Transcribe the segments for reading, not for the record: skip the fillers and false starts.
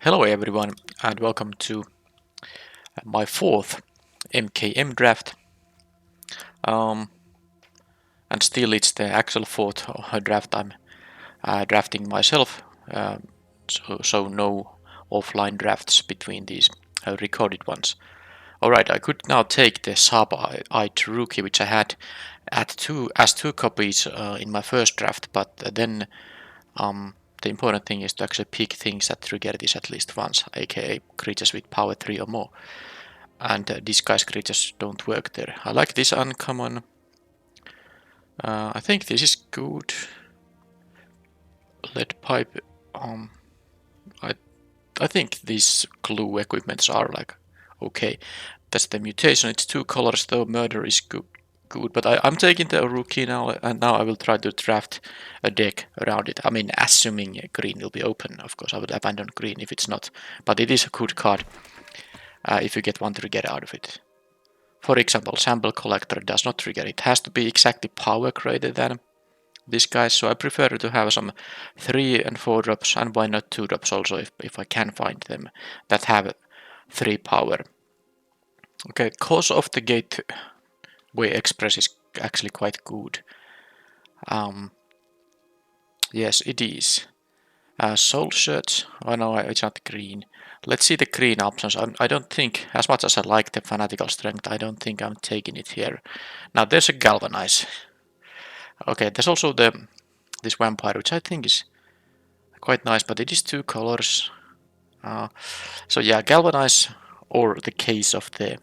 Hello everyone and welcome to my fourth MKM draft. Um, and still it's the actual fourth draft I'm drafting myself. So no offline drafts between these recorded ones. Alright, I could now take the Sub-eyed Rookie which I had as two copies in my first draft, but then the important thing is to actually pick things that trigger this at least once, aka creatures with power 3 or more. And disguise creatures don't work there. I like this uncommon. I think this is good. Lead pipe. I I think these glue equipments are like okay. That's the mutation. It's two colors though. Murder is good. But I'm taking the rookie now, and now I will try to draft a deck around it. I mean, assuming green will be open, of course. I would abandon green if it's not, but it is a good card if you get one to get out of it. For example, sample collector does not trigger. It has to be exactly power greater than this guy, so I prefer to have some 3 and 4 drops, and why not 2 drops also if I can find them that have 3 power. Okay, cause of the gateway express is actually quite good. Yes, it is. Soul Search, oh no, it's not green. Let's see the green options. I don't think, as much as I like the Fanatical Strength, I don't think I'm taking it here. Now there's a Galvanize. Okay, there's also this Vampire, which I think is quite nice, but it is 2 colors. So yeah, Galvanize or the Case of the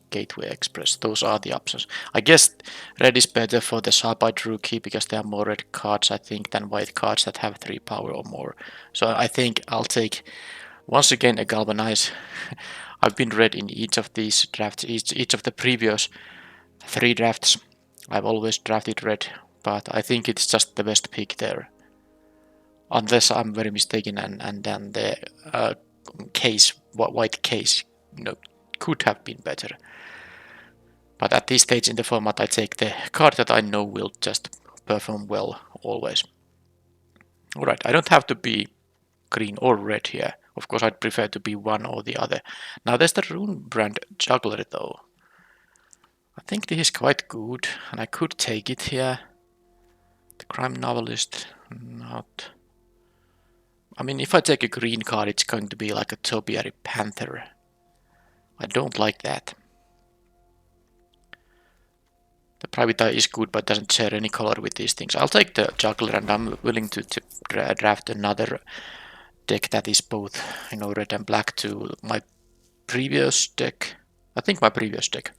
Gateway Express. Those are the options. I guess red is better for the Sharp-eyed Rookie because there are more red cards, I think, than white cards that have 3 power or more. So I think I'll take once again a Galvanize. I've been red in each of these drafts, each of the previous 3 drafts. I've always drafted red, but I think it's just the best pick there. Unless I'm very mistaken, and then the white case, could have been better. But at this stage in the format, I take the card that I know will just perform well always. Alright, I don't have to be green or red here. Of course, I'd prefer to be one or the other. Now there's the Rune Brand Juggler though. I think this is quite good, and I could take it here. The Crime Novelist, not. I mean, if I take a green card, it's going to be like a Topiary Panther. I don't like that. The Private Eye is good, but doesn't share any color with these things. I'll take the Juggler, and I'm willing to draft another deck that is both, red and black to my previous deck. I think my previous deck,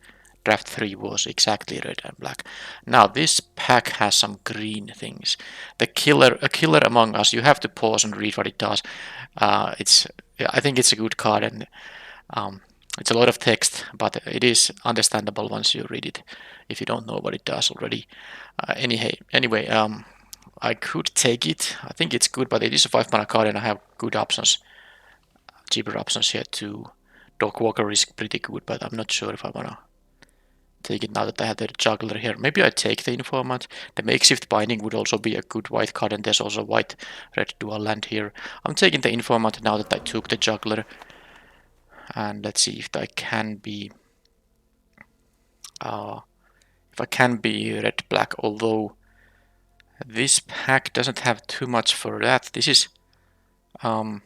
draft 3, was exactly red and black. Now this pack has some green things. A Killer Among Us. You have to pause and read what it does. I think it's a good card, and it's a lot of text, but it is understandable once you read it, if you don't know what it does already. Anyway, I could take it. I think it's good, but it is a 5 mana card, and I have good options, cheaper options here too. Dog Walker is pretty good, but I'm not sure if I wanna take it now that I have the Juggler here. Maybe I take the Informant. The Makeshift Binding would also be a good white card, and there's also white-red dual land here. I'm taking the Informant now that I took the Juggler. And let's see if I can be red black, although this pack doesn't have too much for that. This is I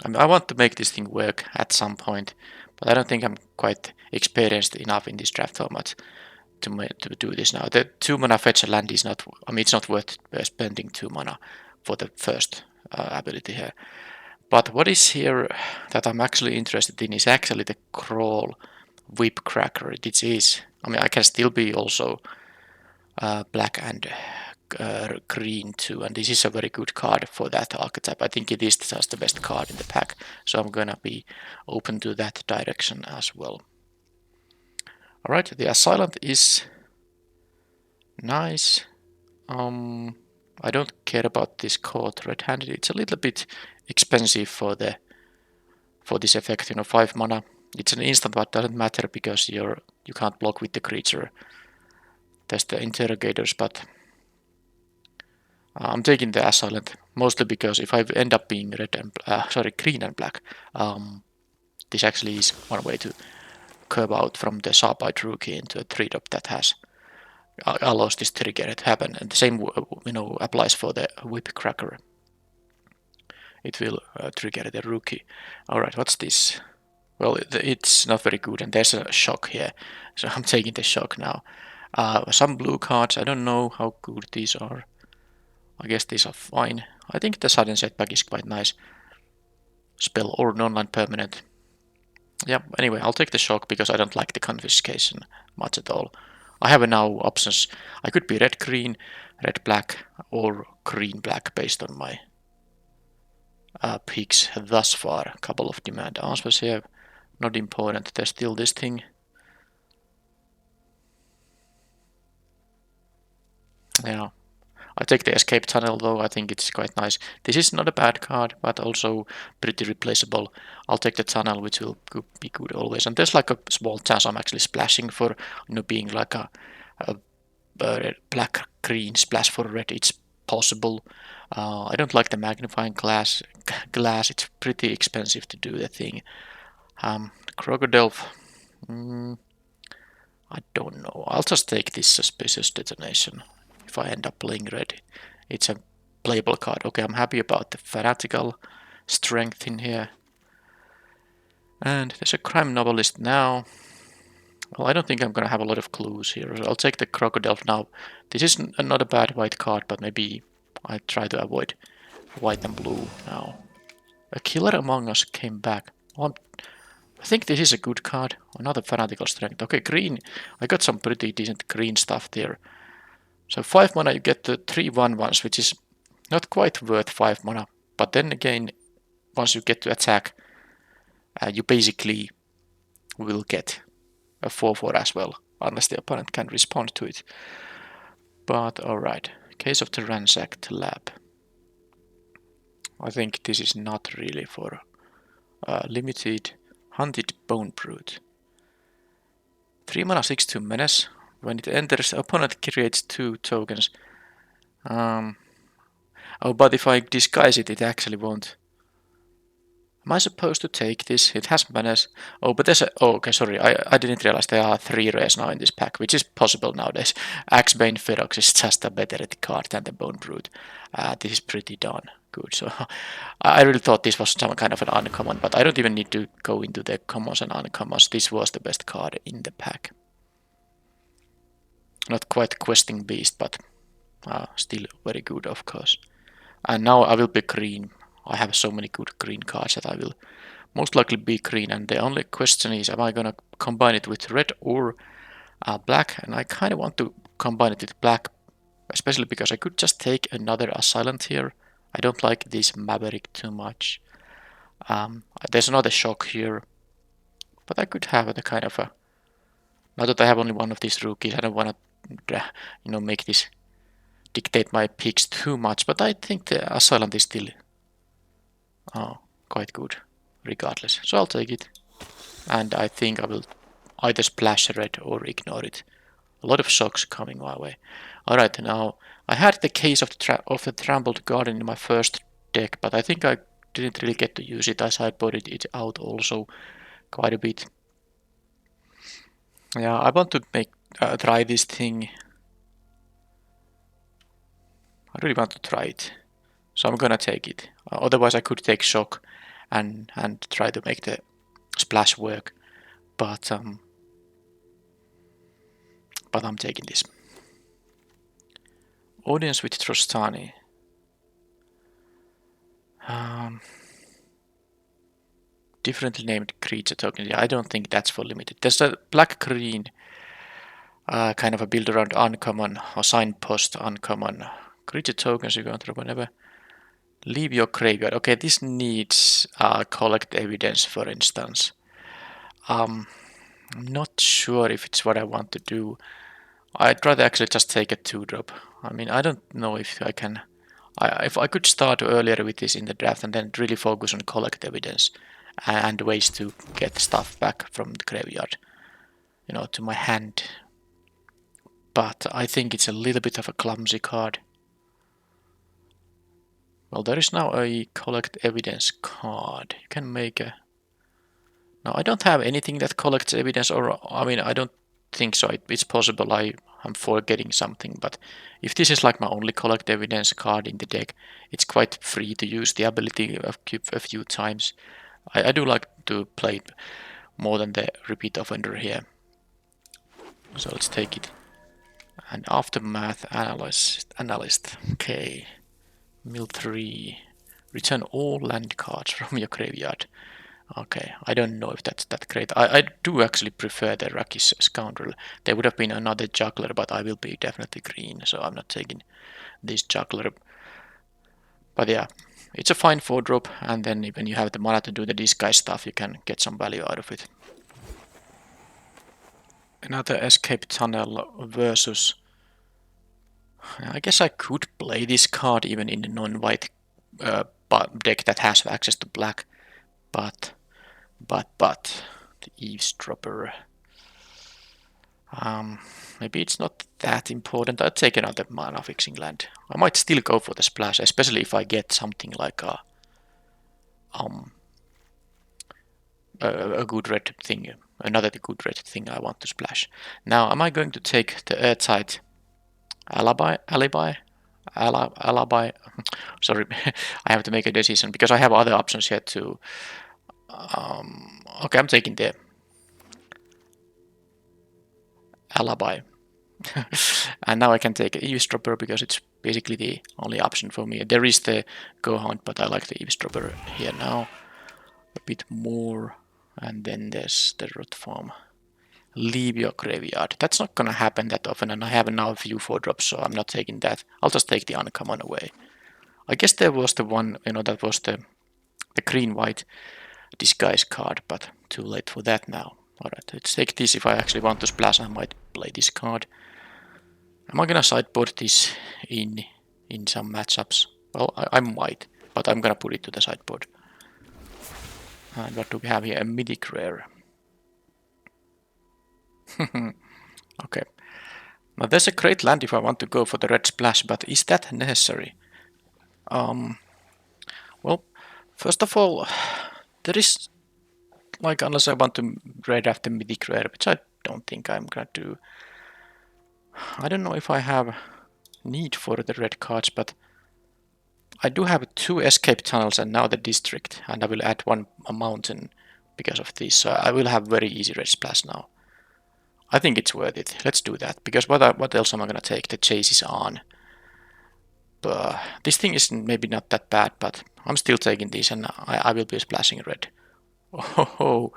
want to make this thing work at some point, but I don't think I'm quite experienced enough in this draft format to do this now. The 2 mana fetch a land is not, it's not worth spending 2 mana for the first ability here. But what is here that I'm actually interested in is actually the Crawl Whip Cracker. It is, I can still be also black and green too, and this is a very good card for that archetype. I think it is just the best card in the pack, so I'm gonna be open to that direction as well. Alright, the Assailant is nice. I don't care about this caught red-handed. It's a little bit expensive for this effect, 5 mana. It's an instant, but doesn't matter because you can't block with the creature. There's the interrogators, but I'm taking the Assailant. Mostly because if I end up being green and black, this actually is one way to curve out from the sharp-eyed rookie into a 3-drop that has allows this trigger to happen, and the same applies for the whip cracker. It will trigger the rookie. All right, what's this? Well, it's not very good, and there's a shock here, so I'm taking the shock now. Some blue cards, I don't know how good these are. I guess these are fine. I think the sudden setback is quite nice. Spell or non-land permanent. Yeah, anyway, I'll take the shock because I don't like the confiscation much at all. I have now options. I could be red-green, red-black, or green-black based on my picks thus far. A couple of demand answers here. Not important. There's still this thing. Yeah. I take the escape tunnel though, I think it's quite nice. This is not a bad card, but also pretty replaceable. I'll take the tunnel, which will be good always. And there's like a small chance I'm actually splashing for, being like a black-green splash for red. It's possible. I don't like the magnifying glass. It's pretty expensive to do the thing. Crocodile. I don't know. I'll just take this suspicious detonation. If I end up playing red, it's a playable card. Okay, I'm happy about the fanatical strength in here. And there's a crime novelist now. Well, I don't think I'm gonna have a lot of clues here. I'll take the crocodile now. This is not a bad white card, but maybe I try to avoid white and blue now. A Killer Among Us came back. Well, I think this is a good card. Another fanatical strength. Okay, green. I got some pretty decent green stuff there. So 5 mana you get the 3/1/1s, which is not quite worth 5 mana. But then again, once you get to attack, you basically will get a 4/4 as well, unless the opponent can respond to it. But alright, Case of the Ransacked Lab. I think this is not really for limited. Hunted Bone Brute. 3 mana 6/2 menace. When it enters, opponent creates 2 tokens. Oh, but if I disguise it, it actually won't. Am I supposed to take this? It has menace. Oh, but there's a... Oh, okay, sorry. I didn't realize there are 3 rares now in this pack, which is possible nowadays. Axebane Ferox is just a better card than the Bone Brute. This is pretty darn good. So I really thought this was some kind of an uncommon, but I don't even need to go into the commons and uncommons. This was the best card in the pack. Not quite Questing Beast, but still very good, of course. And now I will be green. I have so many good green cards that I will most likely be green. And the only question is, am I gonna combine it with red or black? And I kind of want to combine it with black, especially because I could just take another Assailant here. I don't like this Maverick too much. There's another shock here, but I could have the kind of a... Now that I have only one of these rookies, I don't want to, make this dictate my picks too much. But I think the Assailant is still quite good, regardless. So I'll take it, and I think I will either splash red or ignore it. A lot of shocks coming my way. Alright, now I had the Case of the Trampled Garden in my first deck, but I think I didn't really get to use it. I sideboarded it out also quite a bit. Yeah, I want to try this thing. I really want to try it, so I'm gonna take it. Otherwise, I could take shock and try to make the splash work, but I'm taking this. Audience with Trostani. Differently named creature token. Yeah, I don't think that's for limited. There's a black-green kind of a build around uncommon or signpost uncommon. Creature tokens you can throw whenever. Leave your graveyard. Okay, this needs collect evidence, for instance. I'm not sure if it's what I want to do. I'd rather actually just take a 2-drop. I mean, I don't know if I can... if I could start earlier with this in the draft and then really focus on collect evidence and ways to get stuff back from the graveyard, to my hand. But I think it's a little bit of a clumsy card. Well, there is now a collect evidence card. You can make a... Now, I don't have anything that collects evidence, or I mean, I don't think so. It's possible I'm forgetting something, but if this is like my only collect evidence card in the deck, it's quite free to use the ability of a few times. I do like to play more than the repeat offender here. So let's take it. And aftermath analyst. Okay. Mill 3. Return all land cards from your graveyard. Okay, I don't know if that's that great. I do actually prefer the Rakish Scoundrel. There would have been another juggler, but I will be definitely green, so I'm not taking this juggler. But yeah, it's a fine 4-drop, and then when you have the mana to do the disguise stuff, you can get some value out of it. Another escape tunnel versus... I guess I could play this card even in the non-white deck that has access to black, but the eavesdropper. Maybe it's not that important. I'd take another mana fixing land. I might still go for the splash, especially if I get something like a good red thing, another good red thing I want to splash. Now, am I going to take the Earthside alibi? Sorry, I have to make a decision because I have other options here too. Okay, I'm taking the alibi. And now I can take eavesdropper because it's basically the only option for me. There is the go hunt, but I like the eavesdropper here now a bit more. And then there's the root farm. Leave your graveyard. That's not gonna happen that often, and I have now a few 4-drops, so I'm not taking that. I'll just take the uncommon away. I guess there was the one, that was the green-white disguise card, but too late for that now. Alright, let's take this. If I actually want to splash, I might play this card. Am I gonna sideboard this in some matchups? Well, I might, but I'm gonna put it to the sideboard. And what do we have here? A mythic rare. Okay. Now there's a great land if I want to go for the red splash, but is that necessary? Well, first of all, there is, like, unless I want to raid after mythic rare, which I don't think I'm gonna do. I don't know if I have need for the red cards, but I do have 2 escape tunnels and now the district, and I will add a mountain because of this, so I will have very easy red splash now. I think it's worth it. Let's do that, because what else am I gonna take? The chase is on. But this thing is maybe not that bad, but I'm still taking this, and I will be splashing red. Oh,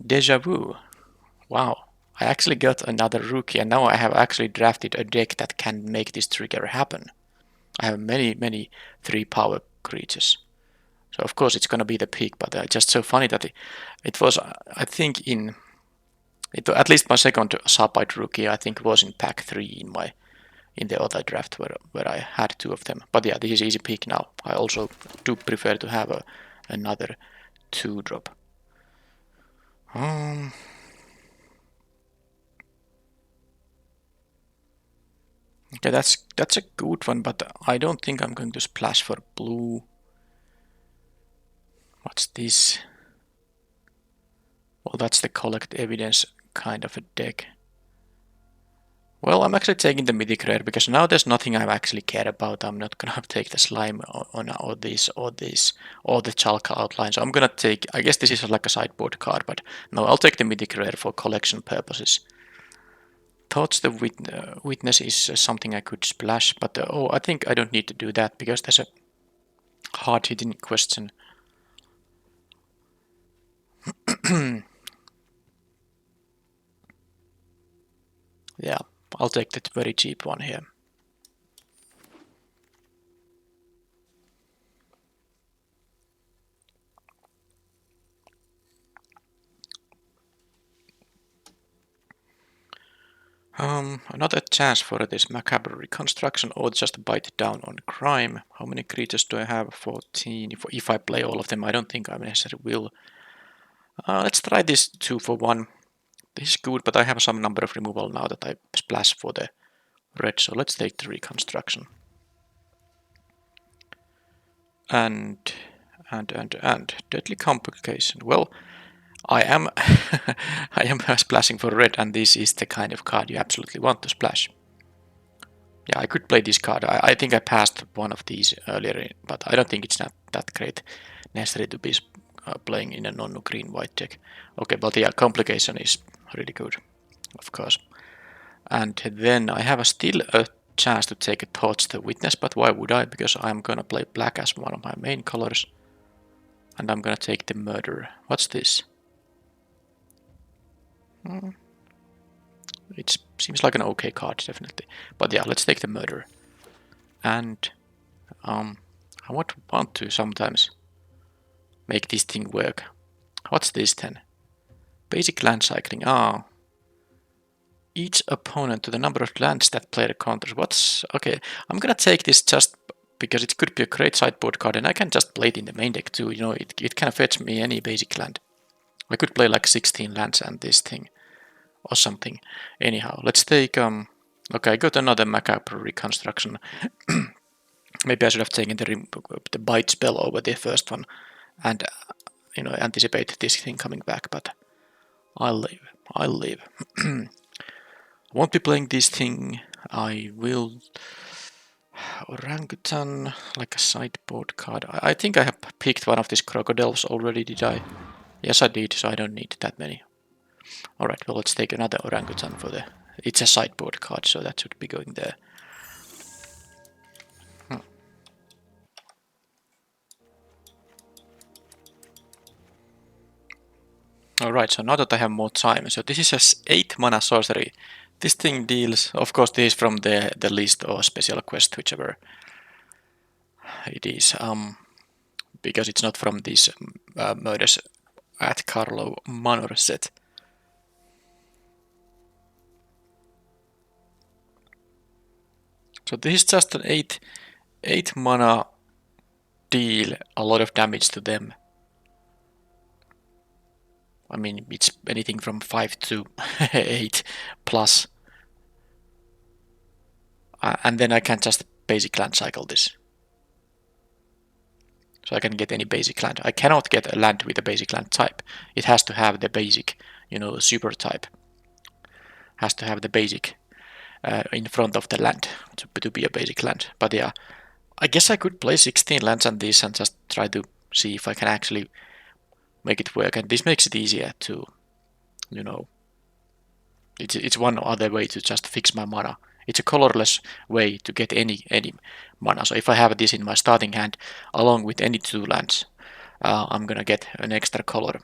deja vu. Wow. I actually got another rookie, and now I have actually drafted a deck that can make this trigger happen. I have many 3-power creatures. So of course it's gonna be the peak, but just so funny that it was, I think at least my second Sapite rookie, I think, was in pack 3 in the other draft where I had 2 of them. But yeah, this is easy pick now. I also do prefer to have another 2-drop. Okay, that's a good one, but I don't think I'm going to splash for blue. What's this? Well, that's the collect evidence kind of a deck. Well, I'm actually taking the mythic rare because now there's nothing I actually care about. I'm not gonna take the slime or the Chalka outline. So I'm gonna take, I guess this is like a sideboard card, but no, I'll take the mythic rare for collection purposes. Thoughts the witness is something I could splash, but I think I don't need to do that because there's a hard-hitting question. Yeah, I'll take that very cheap one here. Another chance for this macabre reconstruction, or just bite down on crime. How many creatures do I have? 14. If I play all of them, I don't think I necessarily will. Let's try this 2 for 1. This is good, but I have some number of removal now that I splash for the red, so let's take the reconstruction. and deadly complication. Well, I am I am splashing for red, and this is the kind of card you absolutely want to splash. Yeah, I could play this card. I think I passed one of these earlier, but I don't think it's not that great necessary to be playing in a non-green white deck. Okay, but yeah, complication is really good, of course. And then I have still a chance to take a Torch the Witness, but why would I? Because I'm gonna play black as one of my main colors. And I'm gonna take the Murderer. What's this? It seems like an okay card, definitely. But yeah, let's take the Murderer. And I want to sometimes make this thing work. What's this then? Basic land cycling. Ah. Each opponent to the number of lands that player counters. What's... Okay, I'm gonna take this just because it could be a great sideboard card and I can just play it in the main deck too. You know, it can fetch me any basic land. I could play like 16 lands and this thing. Or something. Anyhow, let's take... Okay, I got another macabre reconstruction. Maybe I should have taken the bite spell over the first one and, you know, anticipate this thing coming back, but I'll leave. I'll leave. I won't be playing this thing. I will... Orangutan, like a sideboard card. I think I have picked one of these crocodiles already, did I? Yes, I did, so I don't need that many. Alright, well, let's take another orangutan for the... It's a sideboard card, so that should be going there. Alright, so now that I have more time, so this is a 8 mana sorcery. This thing deals, of course this is from the list or special quest, whichever it is, because it's not from this Murders at Karlov Manor set. So this is just an 8 mana deal, a lot of damage to them. I mean, it's anything from 5 to 8 plus. And then I can just basic land cycle this. So I can get any basic land. I cannot get a land with a basic land type. It has to have the basic, you know, super type. Has to have the basic in front of the land to be a basic land. But yeah, I guess I could play 16 lands on this and just try to see if I can actually make it work. And this makes it easier to, you know, it's one other way to just fix my mana. It's a colorless way to get any mana. So if I have this in my starting hand along with any 2 lands, I'm gonna get an extra color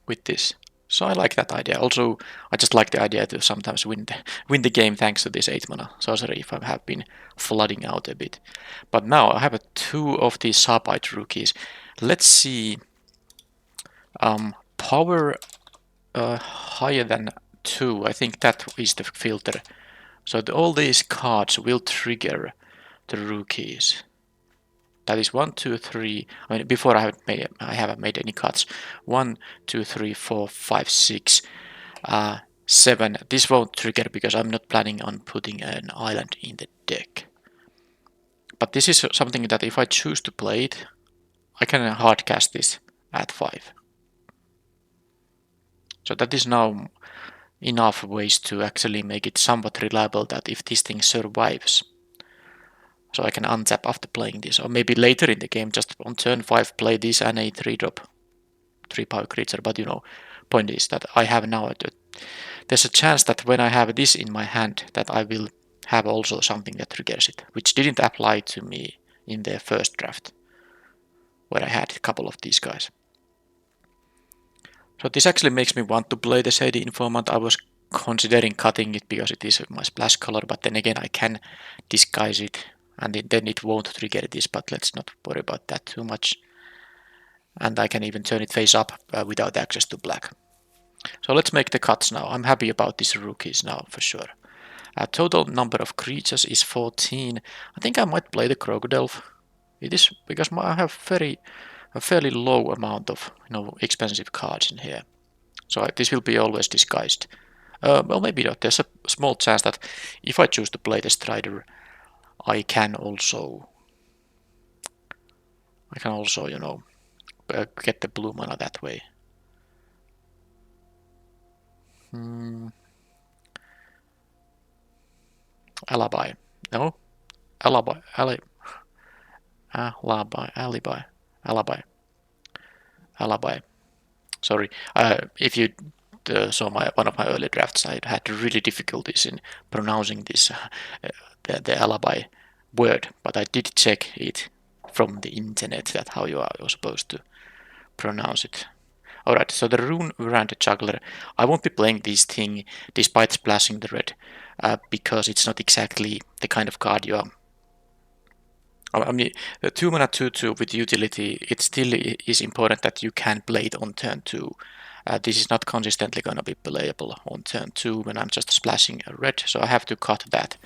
with this. So I like that idea. Also, I just like the idea to sometimes win the game thanks to this 8 mana sorcery if I have been flooding out a bit. But now I have 2 of these Sapite rookies. Let's see. Power higher than 2. I think that is the filter. So all these cards will trigger the rookies. That is 1, 2, 3. I mean, before I haven't made any cards. 1, 2, 3, 4, 5, 6, 7. This won't trigger because I'm not planning on putting an island in the deck. But this is something that if I choose to play it, I can hardcast this at 5. So that is now enough ways to actually make it somewhat reliable that if this thing survives, so I can untap after playing this, or maybe later in the game just on turn 5 play this and a 3-drop 3-power creature. But you know, point is that I have now there's a chance that when I have this in my hand that I will have also something that triggers it, which didn't apply to me in the first draft where I had a couple of these guys. So this actually makes me want to play the Shady Informant. I was considering cutting it because it is my splash color, but then again I can disguise it and then it won't trigger this, but let's not worry about that too much. And I can even turn it face up without access to black. So let's make the cuts now. I'm happy about these rookies now for sure. Total number of creatures is 14. I think I might play the Crocodile. It is because I have a fairly low amount of expensive cards in here. So this will be always disguised. Well, maybe not. There's a small chance that if I choose to play the Strider, I can also I can also, you know, get the blue mana that way. Alibi. No. Alibi. Alibi. Alibi. Alibi. Sorry. If you saw one of my early drafts, I had really difficulties in pronouncing this the alibi word, but I did check it from the internet that how you are supposed to pronounce it. Alright, so the Rune Veranda Juggler, I won't be playing this thing despite splashing the red, because it's not exactly the kind of card you are. I mean, the 2 mana 2/2 with utility, it still is important that you can play it on turn 2. This is not consistently going to be playable on turn 2 when I'm just splashing a red, so I have to cut that.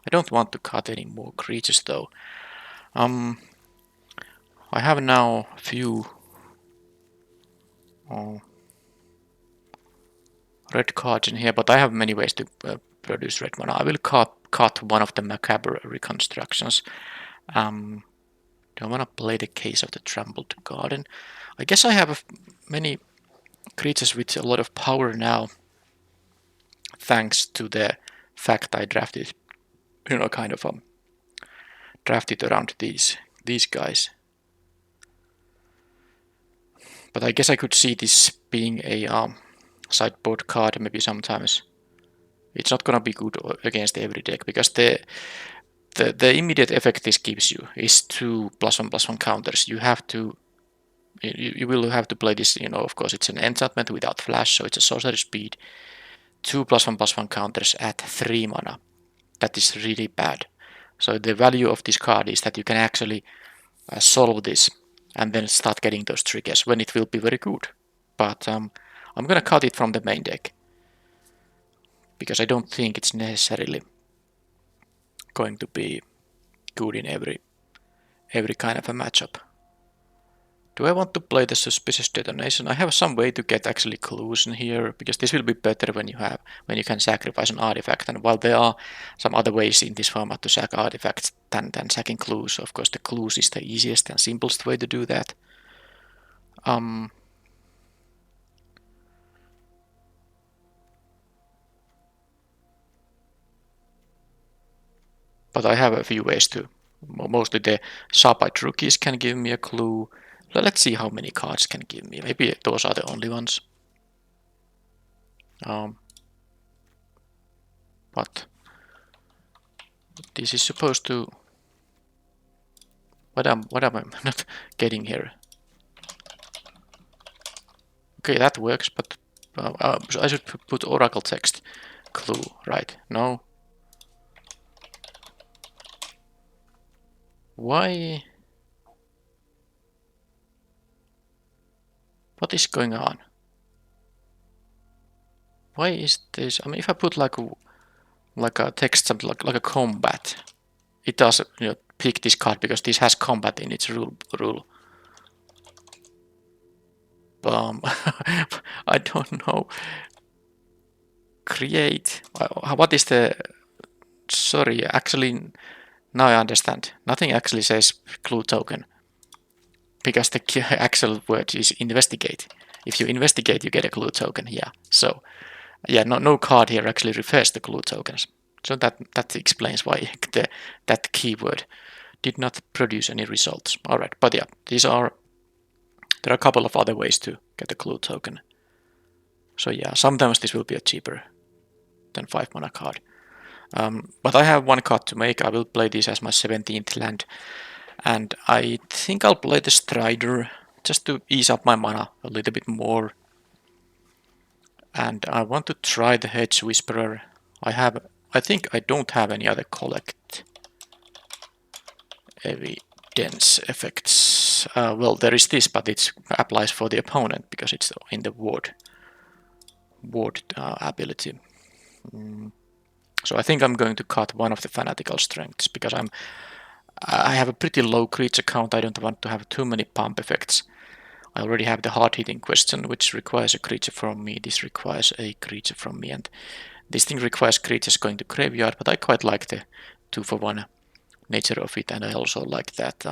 I don't want to cut any more creatures though. I have now a few red cards in here, but I have many ways to produce red mana. I will cut one of the macabre reconstructions. Do I want to play the Case of the Trampled Garden? I guess I have many creatures with a lot of power now, thanks to the fact I drafted, you know, kind of drafted around these guys. But I guess I could see this being a sideboard card maybe sometimes. It's not gonna be good against every deck because the immediate effect this gives you is 2+1/+1 counters. You have to you will have to play this, you know, of course it's an enchantment without flash, so it's a sorcery speed. 2+1/+1 counters at 3 mana. That is really bad. So the value of this card is that you can actually solve this and then start getting those triggers when it will be very good. But I'm gonna cut it from the main deck because I don't think it's necessarily going to be good in every kind of a matchup. Do I want to play the Suspicious Detonation? I have some way to get actually clues in here, because this will be better when you can sacrifice an artifact. And while there are some other ways in this format to sack artifacts than sacking clues, of course the clues is the easiest and simplest way to do that. But I have a few ways to. Mostly the Sharp-Eyed Rookies can give me a clue. Let's see how many cards can give me. Maybe those are the only ones. But this is supposed to. What am I not getting here? Okay, that works, but I should put Oracle text clue, right? No. Why? What is going on? Why is this? I mean, if I put like a text, something like a combat, it does, you know, pick this card because this has combat in its rule. I don't know. Create. What is the? Sorry, actually, now I understand. Nothing actually says clue token because the actual word is investigate. If you investigate, you get a clue token. Yeah. So, yeah, no card here actually refers to clue tokens. So that explains why that keyword did not produce any results. All right, but yeah, there are a couple of other ways to get a clue token. So yeah, sometimes this will be a cheaper than 5 mana card. But I have one card to make. I will play this as my 17th land. And I think I'll play the Strider just to ease up my mana a little bit more. And I want to try the Hedge Whisperer. I think I don't have any other collect evidence effects. Well, there is this, but it applies for the opponent because it's in the ward ability. So I think I'm going to cut one of the Fanatical Strengths because I have a pretty low creature count. I don't want to have too many pump effects. I already have the hard-hitting question, which requires a creature from me. This requires a creature from me, and this thing requires creatures going to graveyard, but I quite like the 2-for-1 nature of it, and I also like that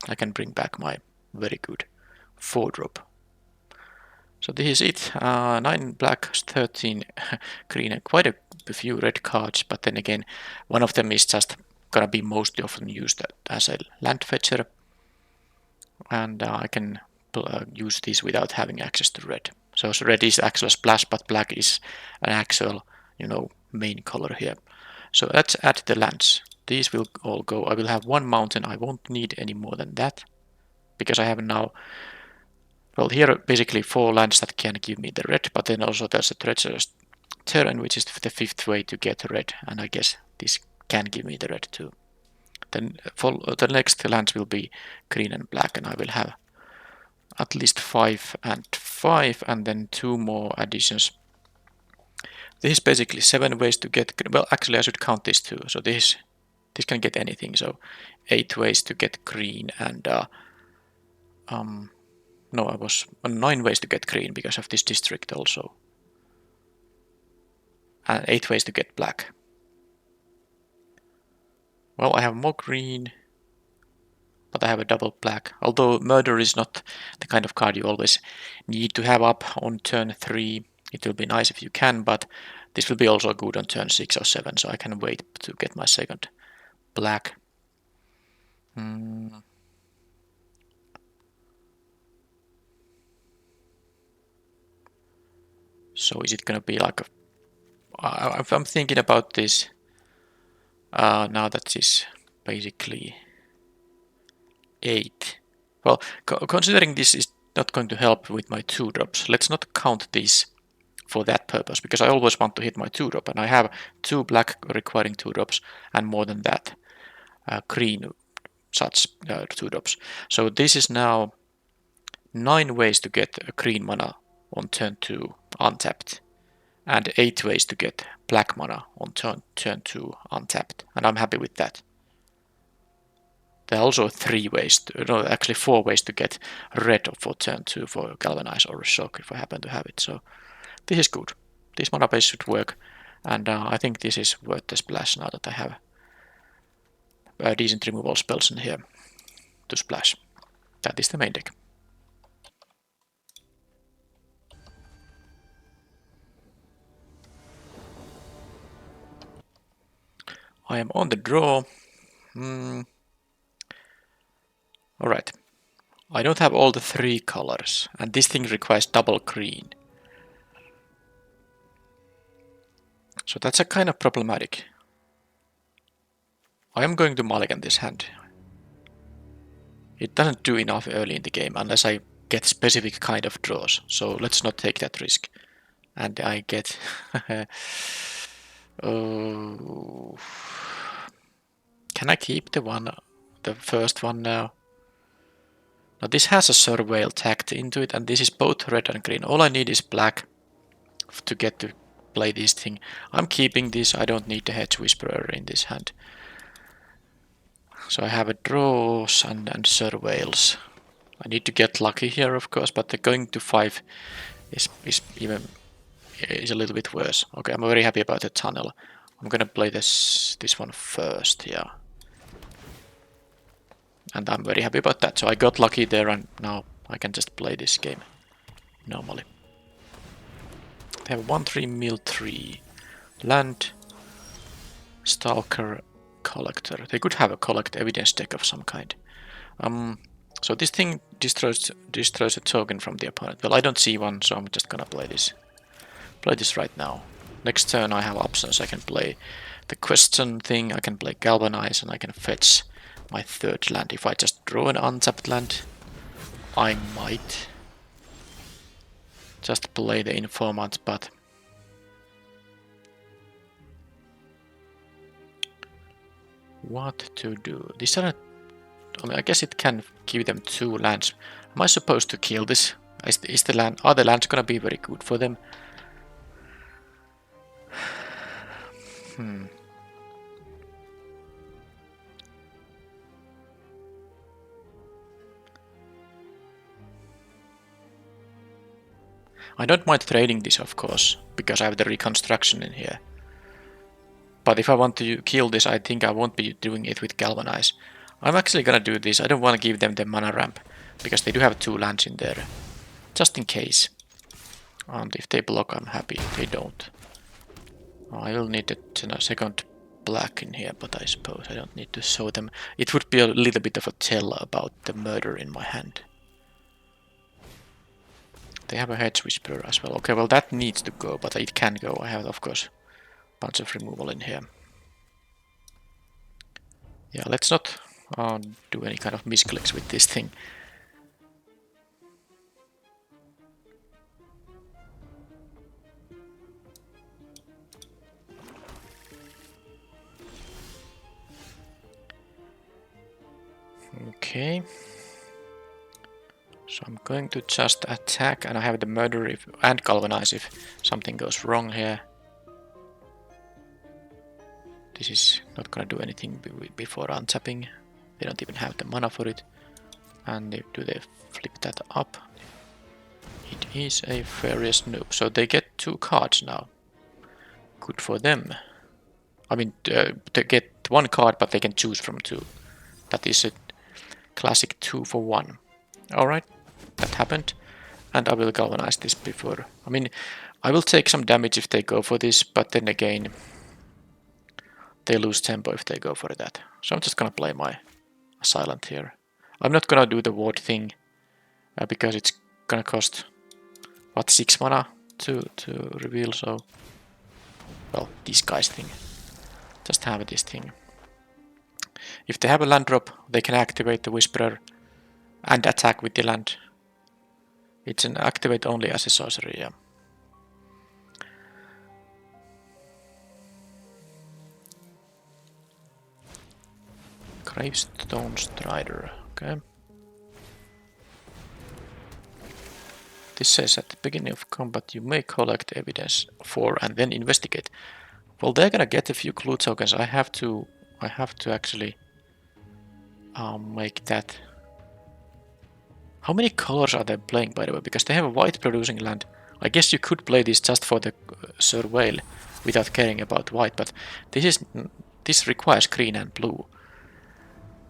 I can bring back my very good 4-drop. So this is it. 9 black, 13 green, and quite a few red cards. But then again, one of them is just gonna be most often used as a land fetcher, and I can use these without having access to red. So red is actual splash, but black is an actual, main color here. So let's add the lands. These will all go. I will have one mountain. I won't need any more than that because I have now. Well, here are basically 4 lands that can give me the red, but then also there's a treacherous terrain, which is the 5th way to get red, and I guess this can give me the red too. Then the next lands will be green and black, and I will have at least 5 and 5, and then 2 more additions. This is basically 7 ways to get. Well, actually, I should count this too. So this can get anything. So 8 ways to get green, and no, I was on 9 ways to get green because of this district also, and 8 ways to get black. Well, I have more green, but I have a double black. Although murder is not the kind of card you always need to have up on turn 3. It will be nice if you can, but this will be also good on turn 6 or 7, so I can wait to get my second black. So is it gonna be like I'm thinking about this now that is basically 8. Well, considering this is not going to help with my 2-drops, let's not count these for that purpose, because I always want to hit my 2-drop, and I have 2 black requiring 2-drops, and more than that, green such 2-drops. So this is now 9 ways to get a green mana on turn 2 untapped, and 8 ways to get black mana on turn 2 untapped, and I'm happy with that. There are also 3 ways, actually 4 ways to get red for turn 2 for Galvanize or Shock if I happen to have it. So this is good. This mana base should work, and I think this is worth the splash now that I have decent removal spells in here to splash. That is the main deck. I am on the draw. Alright. I don't have all the 3 colors, and this thing requires double green. So that's a kind of problematic. I am going to mulligan this hand. It doesn't do enough early in the game unless I get specific kind of draws, so let's not take that risk. And I get... oh... Can I keep the first one now? Now this has a surveil tagged into it, and this is both red and green. All I need is black to get to play this thing. I'm keeping this, I don't need the Hedge Whisperer in this hand. So I have a draws and surveils. I need to get lucky here, of course, but the going to 5 is a little bit worse. Okay, I'm very happy about the tunnel. I'm gonna play this one first, yeah. And I'm very happy about that. So I got lucky there, and now I can just play this game normally. They have 1/3 mill 3 land, Stalker, Collector. They could have a collect evidence deck of some kind. So this thing destroys a token from the opponent. Well, I don't see one, so I'm just gonna play this. Play this right now. Next turn I have options. I can play the question thing, I can play Galvanize, and I can fetch my 3rd land. If I just draw an untapped land, I might just play the Informant, but what to do? These are... I mean, I guess it can give them 2 lands. Am I supposed to kill this? Are the lands gonna be very good for them? I don't mind trading this, of course, because I have the reconstruction in here. But if I want to kill this, I think I won't be doing it with Galvanize. I'm actually gonna do this. I don't want to give them the mana ramp because they do have 2 lands in there, just in case. And if they block, I'm happy. If they don't, I will need a second black in here, but I suppose I don't need to show them. It would be a little bit of a tell about the murder in my hand. They have a Hedge Whisperer as well. Okay, well that needs to go, but it can go. I have, of course, a bunch of removal in here. Yeah, let's not do any kind of misclicks with this thing. Okay. So I'm going to just attack, and I have the Murder and Galvanize if something goes wrong here. This is not gonna do anything before untapping. They don't even have the mana for it. And do they flip that up? It is a Furious Noob, so they get 2 cards now. Good for them. I mean, they get 1 card, but they can choose from 2. That is a classic 2 for 1. Alright, that happened. And I will galvanize this before. I mean, I will take some damage if they go for this, but then again, they lose tempo if they go for that. So I'm just gonna play my Silent here. I'm not gonna do the ward thing, because it's gonna cost, what, 6 mana to reveal, so... Well, disguise thing. Just have this thing. If they have a land drop, they can activate the Whisperer and attack with the land. It's an activate only as a sorcery, yeah. Gravestone Strider, okay. This says at the beginning of combat you may collect evidence for and then investigate. Well, they're gonna get a few clue tokens. I have to actually make that. How many colors are they playing, by the way? Because they have a white producing land. I guess you could play this just for the Sir Whale without caring about white, but this requires green and blue.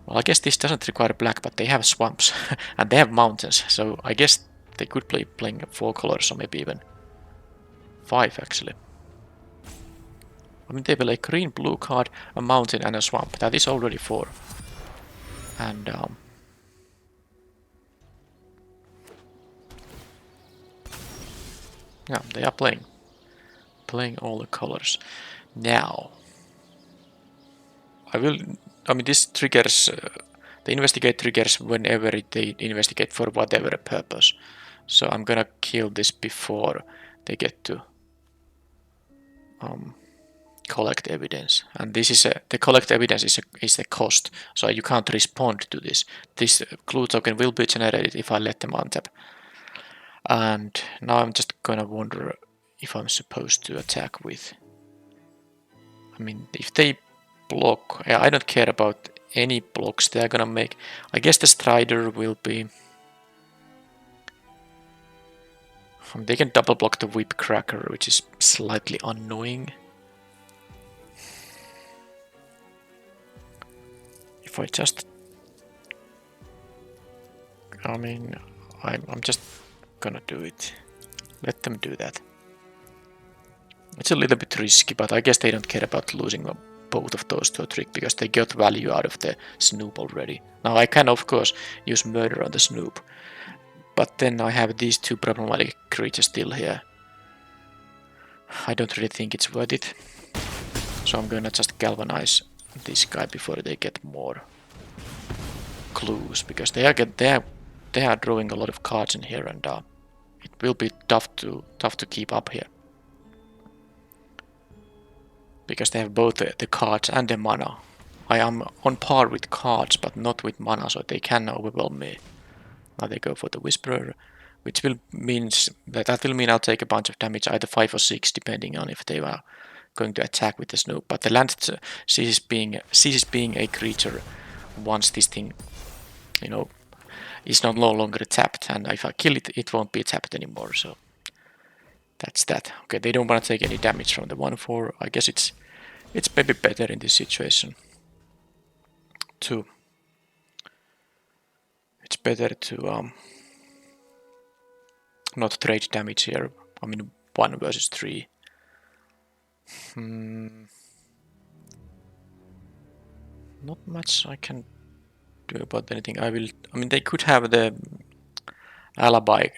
Well, I guess this doesn't require black, but they have swamps and they have mountains, so I guess they could play playing 4 colors, or maybe even 5 actually. I mean, they will a green, blue card, a mountain, and a swamp. That is already 4. And yeah, they are playing all the colors. Now, I mean, this triggers. The investigate triggers whenever they investigate for whatever purpose. So I'm gonna kill this before they get to collect evidence. And this is the collect evidence is the cost. So you can't respond to this. This clue token will be generated if I let them untap. And now I'm just gonna wonder if I'm supposed to attack with. I mean, if they block, I don't care about any blocks they're gonna make. I guess the Strider will be. They can double block the Whip Cracker, which is slightly annoying. If I just, I mean, I'm just gonna do it. Let them do that. It's a little bit risky, but I guess they don't care about losing both of those to a trick because they got value out of the Snoop already. Now I can of course use Murder on the Snoop, but then I have these 2 problematic creatures still here. I don't really think it's worth it. So I'm gonna just galvanize this guy before they get more clues, because they are drawing a lot of cards in here, and it will be tough to keep up here. Because they have both the cards and the mana. I am on par with cards, but not with mana, so they can overwhelm me. Now they go for the Whisperer, which will mean I'll take a bunch of damage, either 5 or 6, depending on if they are going to attack with the Snoop. But the land ceases being a creature once this thing, is no longer tapped, and if I kill it, it won't be tapped anymore. So that's that. Okay, they don't want to take any damage from the 1/4. I guess it's maybe better in this situation too. it's better to not trade damage here. I mean 1 versus 3. Not much I can do about anything. I mean they could have the alibi.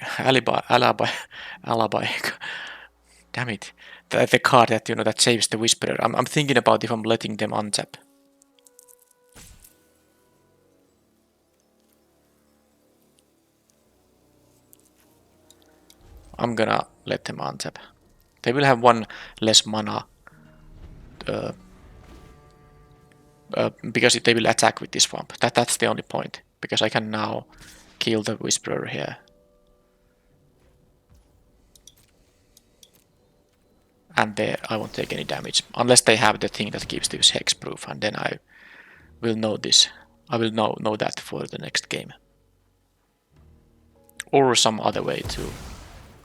Damn it. The card that that saves the Whisperer. I'm thinking about if I'm letting them untap. I'm gonna let them untap. They will have 1 less mana. Because they will attack with this swamp. That's the only point. Because I can now kill the Whisperer here. And I won't take any damage. Unless they have the thing that gives this hexproof. And then I will know this. I will know that for the next game. Or some other way to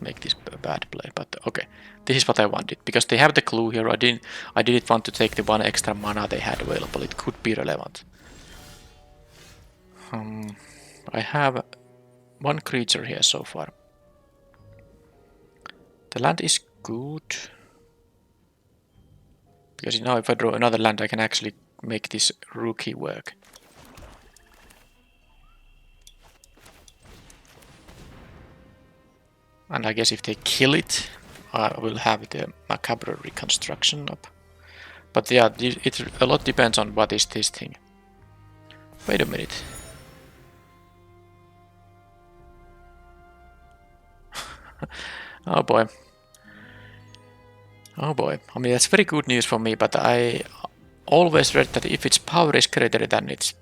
make this a bad play. But okay. This is what I wanted. Because they have the clue here. I didn't want to take the 1 extra mana they had available. It could be relevant. I have 1 creature here so far. The land is good. Because now if I draw another land I can actually make this rookie work. And I guess if they kill it, I will have the macabre reconstruction up. But yeah, a lot depends on what is this thing. Wait a minute. Oh boy. Oh boy. I mean, that's very good news for me, but I always read that if its power is greater than its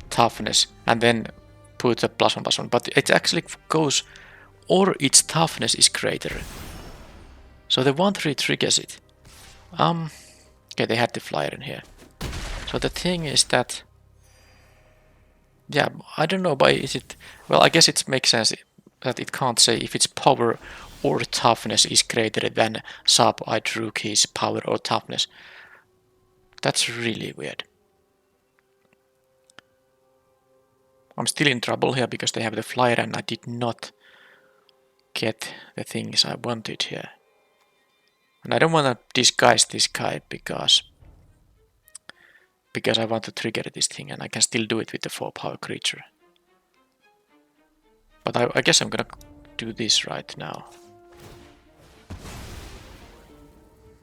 toughness, and then put a +1/+1, but it actually goes, or its toughness is greater. So the 1/3 triggers it. Okay, they had the flyer in here. So the thing is that, yeah, I don't know, but is it, well, I guess it makes sense that it can't say if its power or toughness is greater than sub-eyed rookie's power or toughness. That's really weird. I'm still in trouble here because they have the flyer and I did not get the things I wanted here. And I don't want to disguise this guy because I want to trigger this thing and I can still do it with the 4 power creature. But I guess I'm gonna do this right now.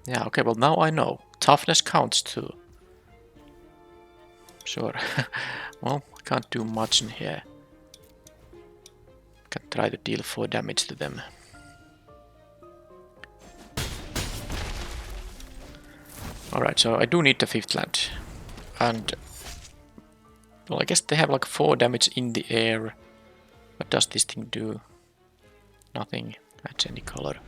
Yeah, okay, well now I know. Toughness counts too. Sure. Well, I can't do much in here. Can try to deal 4 damage to them. Alright, so I do need the 5th land. And, well, I guess they have like 4 damage in the air. What does this thing do? Nothing. Adds any color.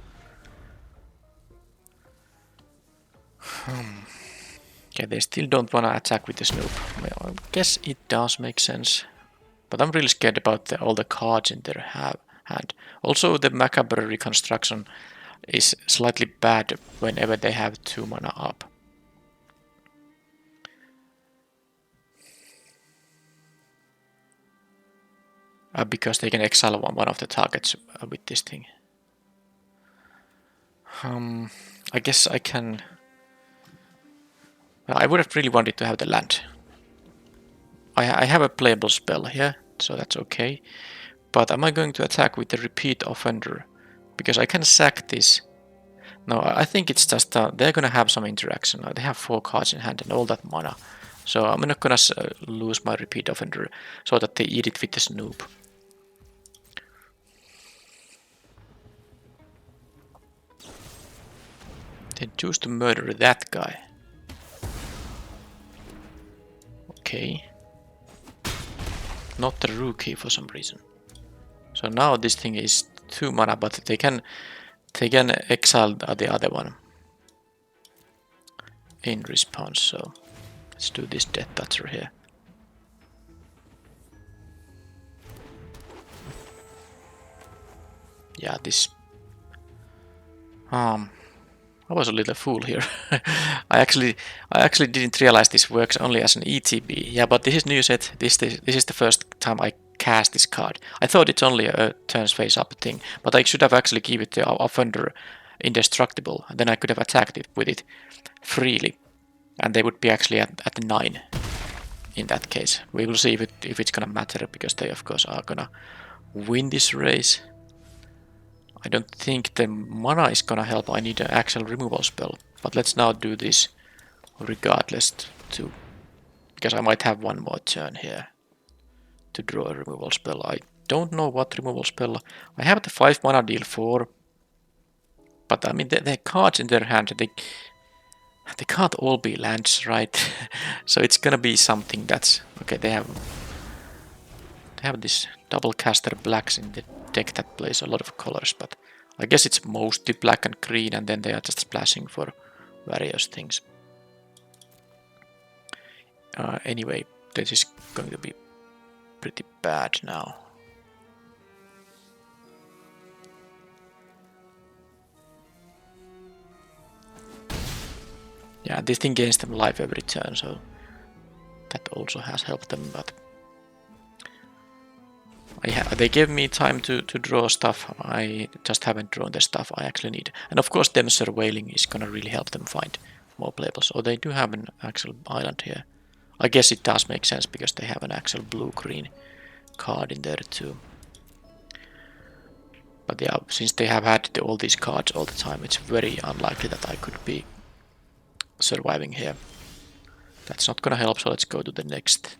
Okay, they still don't want to attack with the Snoop. Well, I guess it does make sense. But I'm really scared about all the cards in their hand. Also, the macabre reconstruction is slightly bad whenever they have 2 mana up. Because they can exile one of the targets with this thing. I guess I can... Well, I would have really wanted to have the land. I have a playable spell here, so that's okay. But am I going to attack with the repeat offender? Because I can sack this. No, I think it's just they're gonna have some interaction. They have 4 cards in hand and all that mana. So I'm not gonna lose my repeat offender so that they eat it with the Snoop. They choose to murder that guy. Okay. Not the rookie for some reason. So now this thing is 2 mana, but they can exile the other one in response. So let's do this Death Toucher here. Yeah, this. I was a little fool here. I actually didn't realize this works only as an ETB. Yeah, but this is new set. This is the first time I cast this card. I thought it's only a turns face up thing, but I should have actually given it to offender indestructible, and then I could have attacked it with it freely, and they would be actually at 9 in that case. We will see if it's gonna matter, because they of course are gonna win this race. I don't think the mana is gonna help. I need an actual removal spell, but let's now do this regardless too, because I might have one more turn here to draw a removal spell. I don't know what removal spell. I have the 5 mana deal 4, but I mean the cards in their hand, they can't all be lands, right? So it's gonna be something that's okay. They have this double caster blacks in the deck that plays a lot of colors, but I guess it's mostly black and green, and then they are just splashing for various things. Anyway, this is going to be pretty bad now. Yeah, this thing gains them life every turn, so that also has helped them, but they gave me time to draw stuff. I just haven't drawn the stuff I actually need. And of course, them surveilling is gonna really help them find more playables. Oh, they do have an actual island here. I guess it does make sense because they have an actual blue-green card in there too. But yeah, since they have had all these cards all the time, it's very unlikely that I could be surviving here. That's not gonna help, so let's go to the next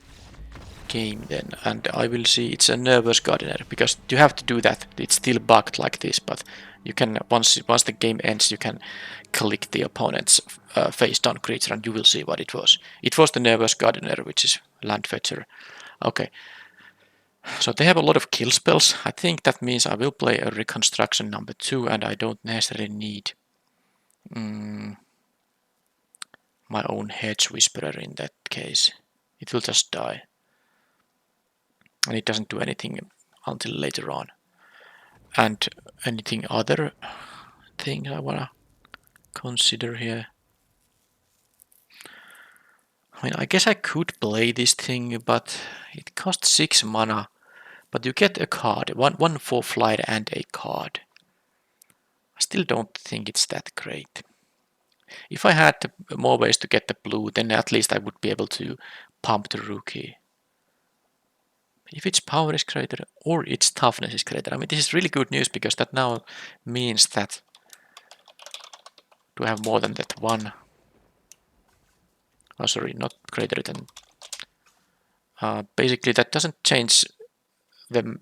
game then, and I will see. It's a nervous gardener, because you have to do that. It's still bugged like this, but you can once the game ends, you can click the opponent's face down creature, and you will see what it was. It was the nervous gardener, which is land fetcher. Okay, so they have a lot of kill spells. I think that means I will play a reconstruction number 2, and I don't necessarily need my own hedge whisperer in that case. It will just die. And it doesn't do anything until later on. And anything other thing I wanna consider here? I mean, I guess I could play this thing, but it costs 6 mana. But you get a card, one for flight and a card. I still don't think it's that great. If I had more ways to get the blue, then at least I would be able to pump the rookie. If its power is greater or its toughness is greater. I mean, this is really good news, because that now means that to have more than that one. Oh, sorry, not greater than. Basically, that doesn't change the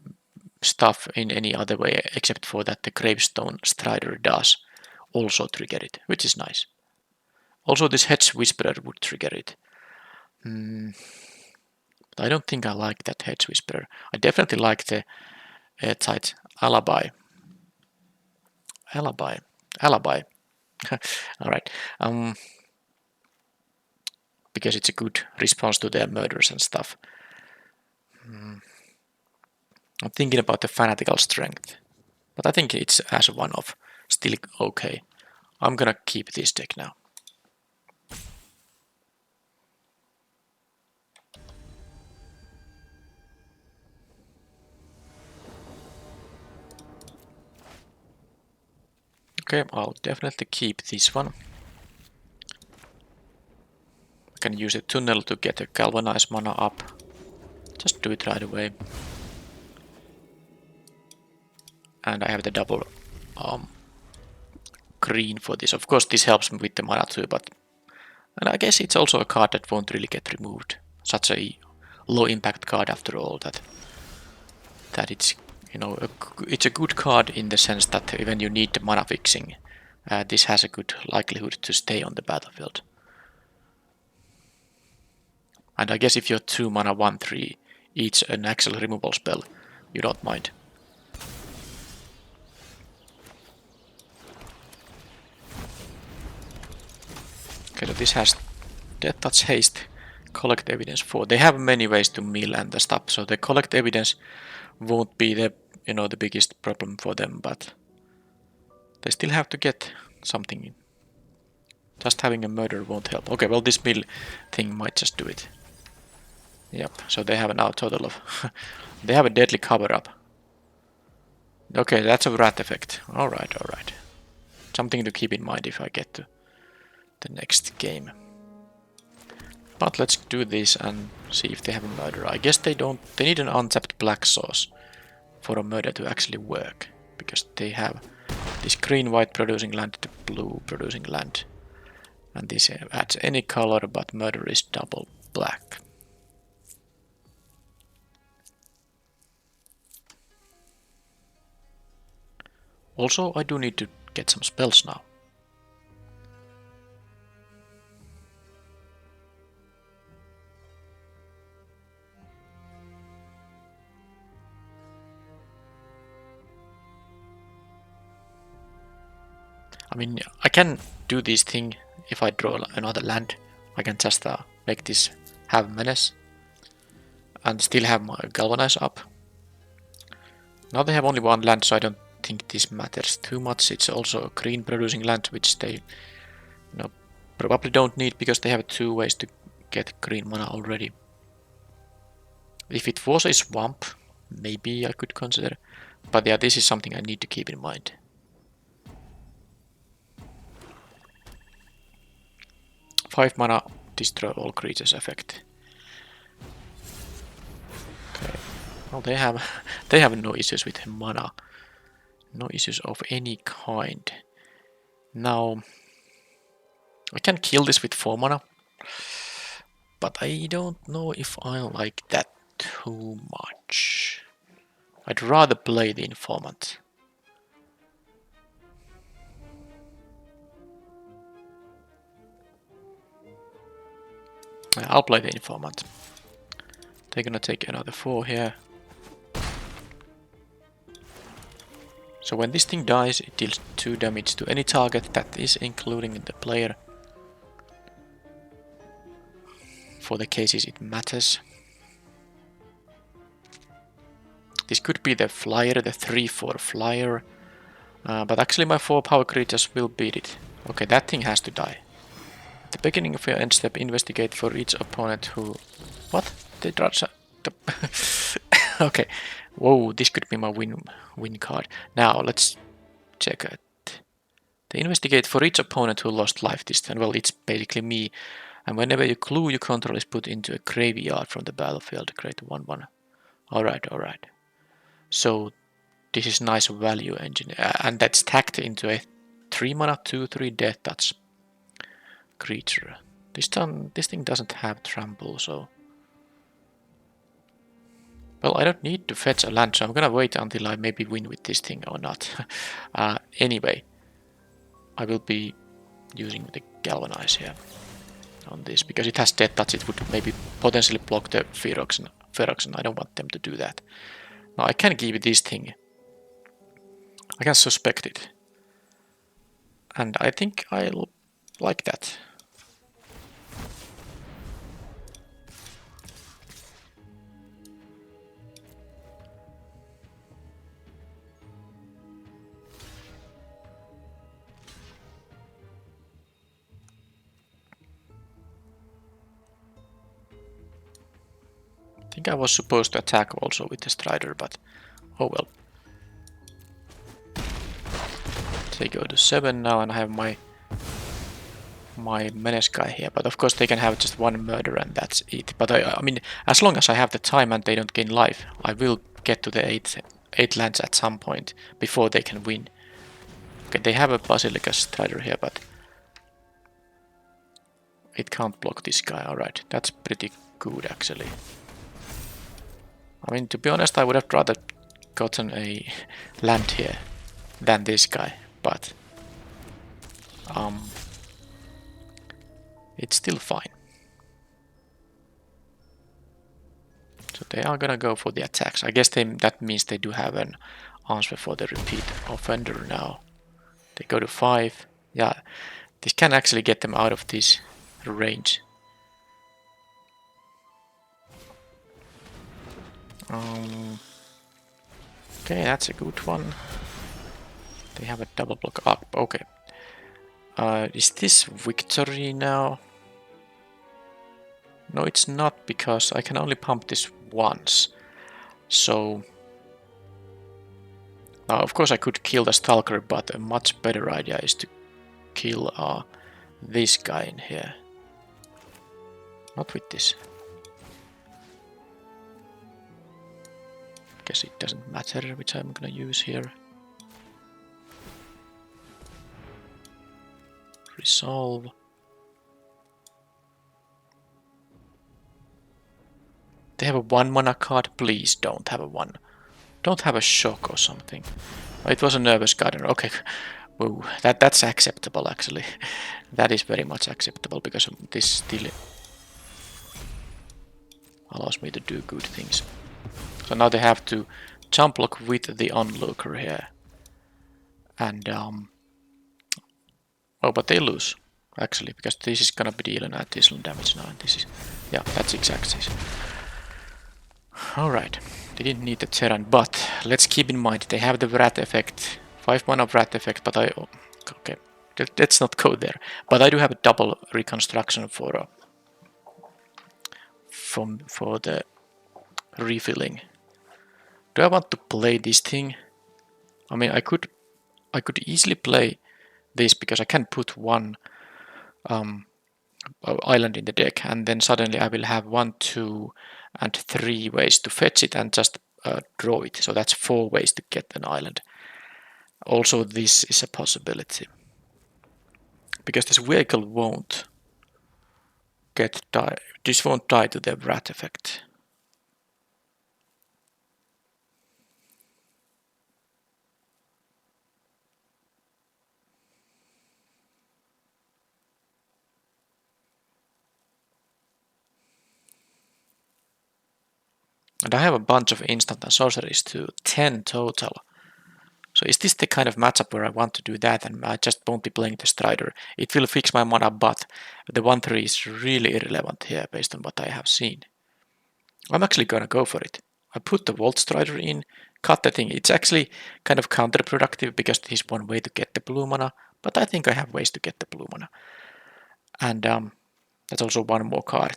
stuff in any other way, except for that the Gravestone Strider does also trigger it, which is nice. Also, this Hedge Whisperer would trigger it. But I don't think I like that Hedge Whisperer. I definitely like the tight Alibi. Alibi. Alright. Because it's a good response to their murders and stuff. I'm thinking about the Fanatical Strength. But I think it's as a one-off. Still okay. I'm gonna keep this deck now. Okay, I'll definitely keep this one. I can use a tunnel to get a galvanized mana up. Just do it right away. And I have the double green for this. Of course, this helps me with the mana too, but and I guess it's also a card that won't really get removed. Such a low impact card after all that it's, you know, it's a good card in the sense that when you need the mana fixing, this has a good likelihood to stay on the battlefield. And I guess if you're 2 mana 1/3 each an actual removal spell, you don't mind. Okay, so this has Death Touch Haste, Collect Evidence 4. They have many ways to mill and the stuff, so the Collect Evidence won't be the, you know, the biggest problem for them, but they still have to get something in. Just having a murder won't help. Okay, well, this mill thing might just do it. Yep, so they have now a total of They have a deadly cover-up. Okay, that's a wrath effect. Alright, alright. Something to keep in mind if I get to the next game. But let's do this and see if they have a murder. I guess they don't. They need an untapped black sauce for a murder to actually work. Because they have this green-white producing land, the blue producing land. And this adds any color, but murder is double black. Also, I do need to get some spells now. I mean, I can do this thing if I draw another land. I can just make this have menace and still have my galvanize up. Now they have only one land, so I don't think this matters too much. It's also a green producing land, which they probably don't need because they have 2 ways to get green mana already. If it was a swamp, maybe I could consider. But yeah, this is something I need to keep in mind. Five mana, destroy all creatures effect. Okay. Well, they have no issues with mana. No issues of any kind. Now, I can kill this with 4 mana. But I don't know if I like that too much. I'd rather play the informant. I'll play the informant. They're gonna take another 4 here. So when this thing dies, it deals 2 damage to any target that is including the player. For the cases it matters. This could be the flyer, the 3/4 flyer. But actually my 4 power creatures will beat it. Okay, that thing has to die. At the beginning of your end step, investigate for each opponent who... What? They dodge... Okay. Whoa, this could be my win card. Now, let's check it. They investigate for each opponent who lost life this turn. Well, it's basically me. And whenever your clue you control is put into a graveyard from the battlefield, create 1/1. Alright, alright. So, this is nice value engine. And that's tacked into a 3 mana 2/3 death touch creature. This thing doesn't have trample, so... Well, I don't need to fetch a land, so I'm gonna wait until I maybe win with this thing or not. Anyway, I will be using the Galvanize here on this, because it has death touch, it would maybe potentially block the Ferox, and I don't want them to do that. Now I can give this thing. I can suspect it. And I think I'll like that. I think I was supposed to attack also with the Strider, but oh well. They go to 7 now, and I have my menace guy here. But of course they can have just 1 murder and that's it. But I mean, as long as I have the time and they don't gain life, I will get to the 8 lands at some point before they can win. Okay, they have a Basilica Strider here, but it can't block this guy. Alright, that's pretty good actually. I mean, to be honest, I would have rather gotten a land here than this guy, but it's still fine. So they are gonna go for the attacks. I guess that means they do have an answer for the repeat offender now. They go to 5. Yeah, this can actually get them out of this range. Okay, that's a good one. They have a double block up. Okay. Is this victory now? No, it's not, because I can only pump this once. So now, of course, I could kill the Stalker, but a much better idea is to kill this guy in here. Not with this. Guess it doesn't matter which I'm gonna use here. Resolve. They have a 1 mana card. Please don't have a 1. Don't have a shock or something. Oh, it was a nervous gardener. Okay. Whoa, that's acceptable actually. That is very much acceptable because this still allows me to do good things. So now they have to jump block with the onlooker here. And oh, but they lose actually because this is gonna be dealing additional damage now. And this is, yeah, that's exactly. Alright, they didn't need the Terran, but let's keep in mind they have the Wrath effect, 5 mana Wrath effect, but okay, let's not go there. But I do have a double reconstruction for the refilling. Do I want to play this thing? I mean, I could easily play this because I can put one island in the deck, and then suddenly I will have 1, 2, and 3 ways to fetch it and just draw it. So that's 4 ways to get an island. Also, this is a possibility because this vehicle won't die. This won't die to the Wrath effect. And I have a bunch of instant and sorceries too, 10 total. So is this the kind of matchup where I want to do that and I just won't be playing the Strider? It will fix my mana, but the 1-3 is really irrelevant here based on what I have seen. I'm actually gonna go for it. I put the Volt Strider in, cut the thing. It's actually kind of counterproductive because this is one way to get the blue mana, but I think I have ways to get the blue mana. And that's also one more card.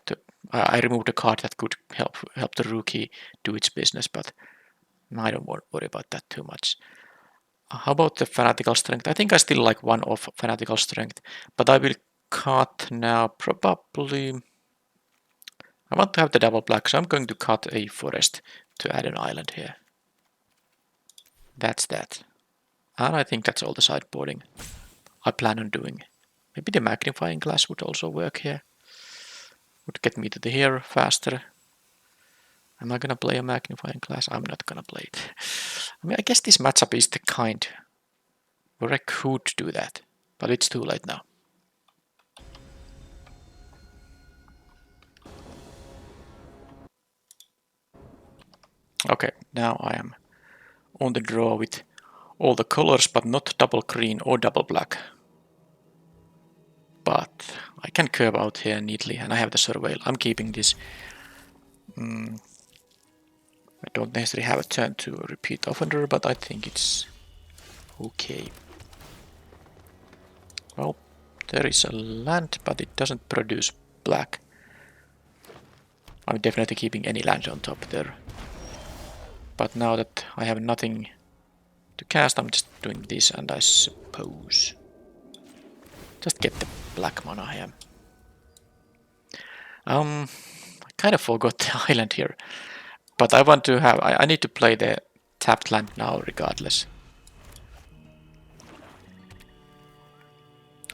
I removed a card that could help the rookie do its business, but I don't worry about that too much. How about the Fanatical Strength? I think I still like one of Fanatical Strength, but I will cut now probably. I want to have the double black, so I'm going to cut a forest to add an island here. That's that. And I think that's all the sideboarding I plan on doing. Maybe the magnifying glass would also work here. Would get me to the here faster. Am I gonna play a magnifying glass? I'm not gonna play it. I mean, I guess this matchup is the kind where I could do that, but it's too late now. Okay, now I am on the draw with all the colors, but not double green or double black. But I can curve out here neatly, and I have the surveil. I'm keeping this. I don't necessarily have a turn to repeat offender, but I think it's okay. Well, there is a land, but it doesn't produce black. I'm definitely keeping any land on top there. But now that I have nothing to cast, I'm just doing this, and I suppose just get the black mana here. I kind of forgot the island here, but I want to have. I need to play the tapped land now, regardless.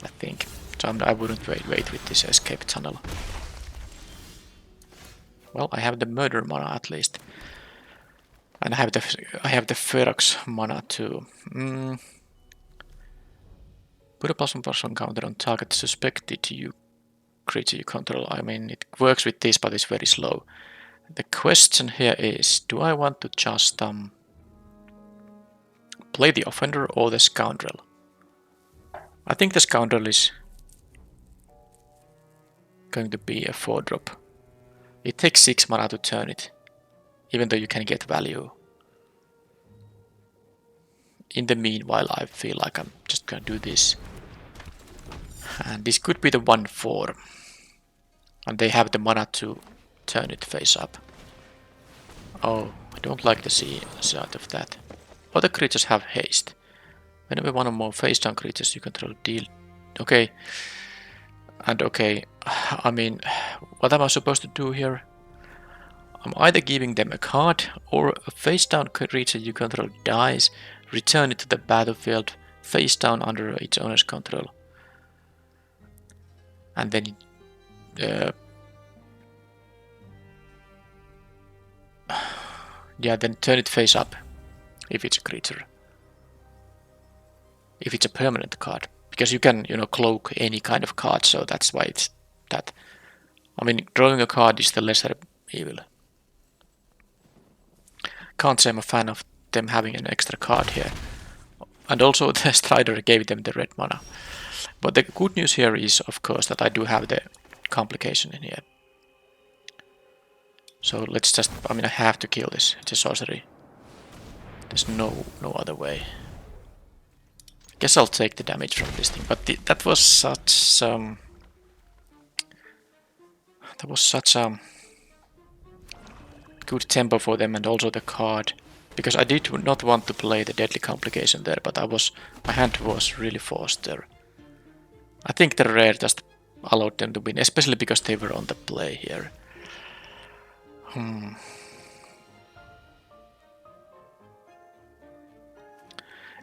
I think so. I wouldn't wait with this escape tunnel. Well, I have the murder mana at least, and I have the Ferox mana too. Put a +1/+1 counter on target suspected creature you control. I mean, it works with this, but it's very slow. The question here is, do I want to just play the offender or the scoundrel? I think the scoundrel is going to be a 4-drop. It takes 6 mana to turn it, even though you can get value. In the meanwhile, I feel like I'm just gonna do this. And this could be the 1/4. And they have the mana to turn it face up. Oh, I don't like the side of that. Other creatures have haste. Whenever one or more face down creatures you control deal. Okay. And okay. I mean, what am I supposed to do here? I'm either giving them a card or a face down creature you control dies, return it to the battlefield face down under its owner's control. And then yeah, then turn it face up if it's a creature. If it's a permanent card. Because you can, cloak any kind of card, so that's why it's that. I mean, drawing a card is the lesser evil. Can't say I'm a fan of them having an extra card here. And also the Strider gave them the red mana. But the good news here is, of course, that I do have the complication in here. So let's just, I have to kill this. It's a sorcery. There's no other way. I guess I'll take the damage from this thing, but that was such good tempo for them, and also the card, because I did not want to play the deadly complication there, but my hand was really forced there. I think the rare just allowed them to win, especially because they were on the play here.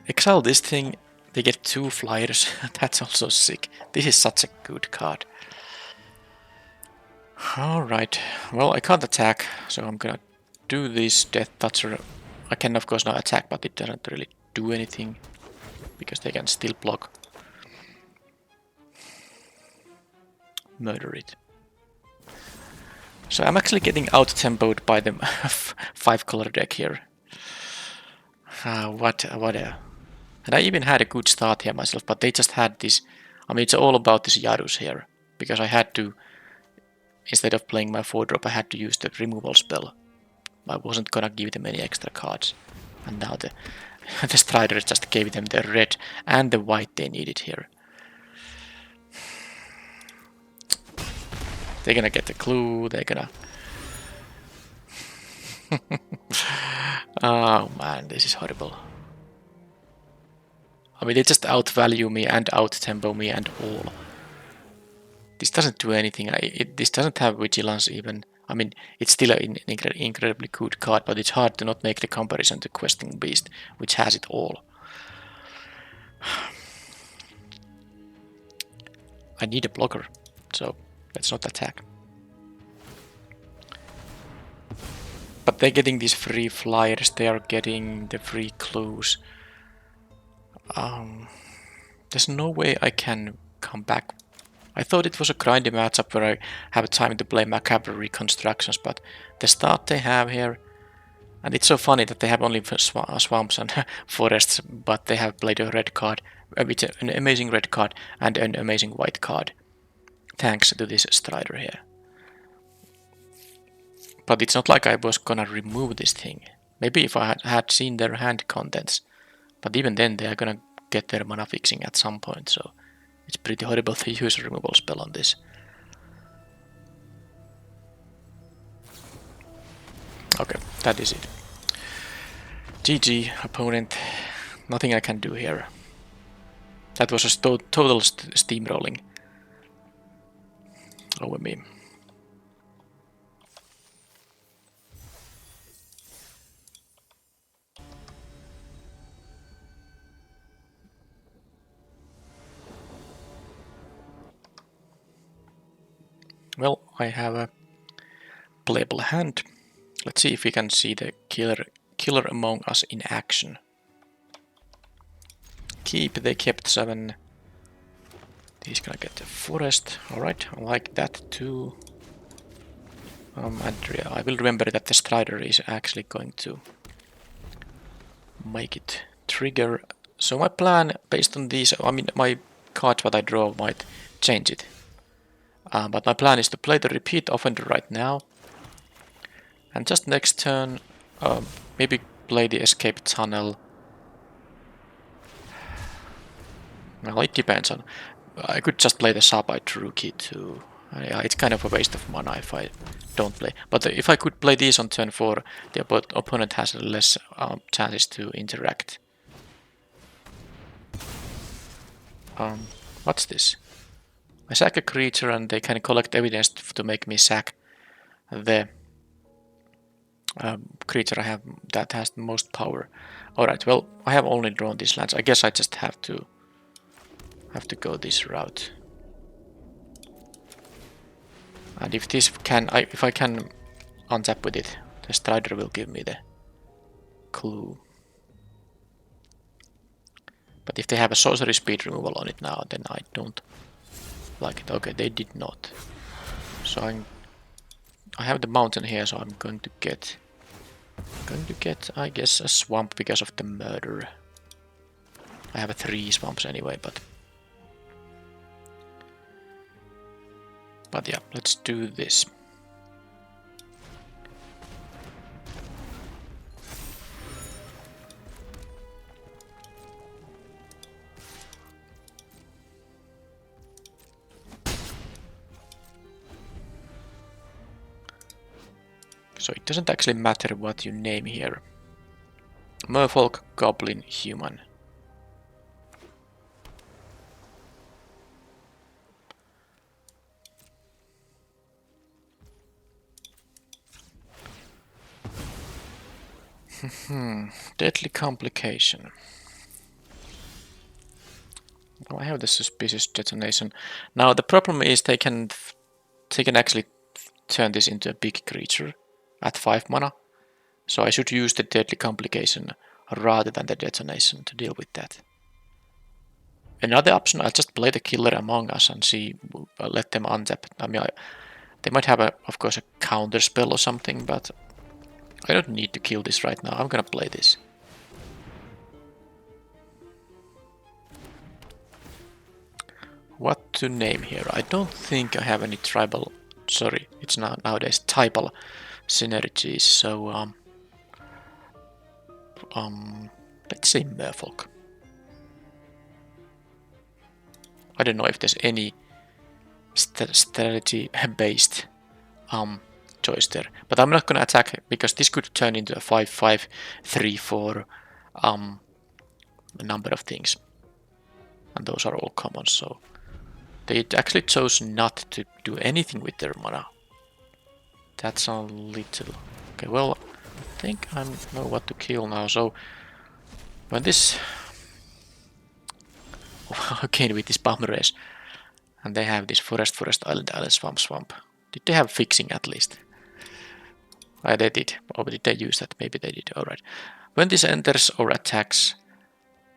Exile this thing, they get 2 flyers. That's also sick. This is such a good card. Alright, well, I can't attack, so I'm gonna do this Death Toucher. I can of course not attack, but it doesn't really do anything, because they can still block. Murder it. So I'm actually getting out-tempoed by the 5-color deck here. What and I even had a good start here myself, but they just had this. It's all about this Yarus here, because I had to, instead of playing my 4-drop, I had to use the removal spell. I wasn't gonna give them any extra cards, and now the Strider just gave them the red and the white they needed here. They're gonna get the clue, they're gonna... Oh man, this is horrible. They just outvalue me and out-tempo me and all. This doesn't do anything. This doesn't have Vigilance even. It's still an incredibly good card, but it's hard to not make the comparison to Questing Beast, which has it all. I need a blocker, so let's not attack. But they're getting these free flyers, they are getting the free clues. There's no way I can come back. I thought it was a grindy matchup where I have time to play Macabre Reconstructions, but the start they have here, and it's so funny that they have only swamps and forests, but they have played a red card, an amazing red card and an amazing white card, thanks to this Strider here. But it's not like I was gonna remove this thing. Maybe if I had seen their hand contents, but even then they are gonna get their mana fixing at some point, so it's pretty horrible to use a removal spell on this. Okay, that is it. GG, opponent. Nothing I can do here. That was a total steamrolling over me. Well, I have a playable hand. Let's see if we can see the killer among us in action. They kept 7. He's gonna get the forest. Alright, I like that too. And I will remember that the Strider is actually going to make it trigger. So my plan, based on these, my cards what I draw might change it. But my plan is to play the Repeat Offender right now. And just next turn, maybe play the Escape Tunnel. Well, it depends on... I could just play the Sabite Rookie too. Yeah, it's kind of a waste of mana if I don't play. But if I could play these on turn 4, the opponent has less chances to interact. What's this? I sack a creature and they can collect evidence to make me sack the creature I have that has the most power. Alright, well, I have only drawn these lands. I guess I just have to go this route. And if I can untap with it, the Strider will give me the clue. But if they have a sorcery speed removal on it now, then I don't like it. Okay, they did not. So I have the mountain here, so I'm going to get I guess a swamp because of the murder. I have 3 swamps anyway, but yeah, let's do this. So it doesn't actually matter what you name here. Merfolk, Goblin, Human. Deadly Complication. Oh, I have the Suspicious Detonation. Now the problem is they can actually turn this into a big creature at 5 mana. So I should use the Deadly Complication rather than the Detonation to deal with that. Another option, I'll just play the Killer Among Us and see, let them untap. I mean, they might have, of course, a counter spell or something, but I don't need to kill this right now. I'm gonna play this. What to name here? I don't think I have any tribal... Sorry, it's nowadays tribal synergies, so... let's say Merfolk. I don't know if there's any strategy-based choice there. But I'm not gonna attack, because this could turn into a 5-5, 3-4 a number of things. And those are all common, so... They actually chose not to do anything with their mana. That's a little... Okay, well, I think I know what to kill now, so... When this... Again with this bomb race. And they have this forest, island, swamp. Did they have fixing at least? They did. Or did they use that? Maybe they did. Alright. When this enters or attacks...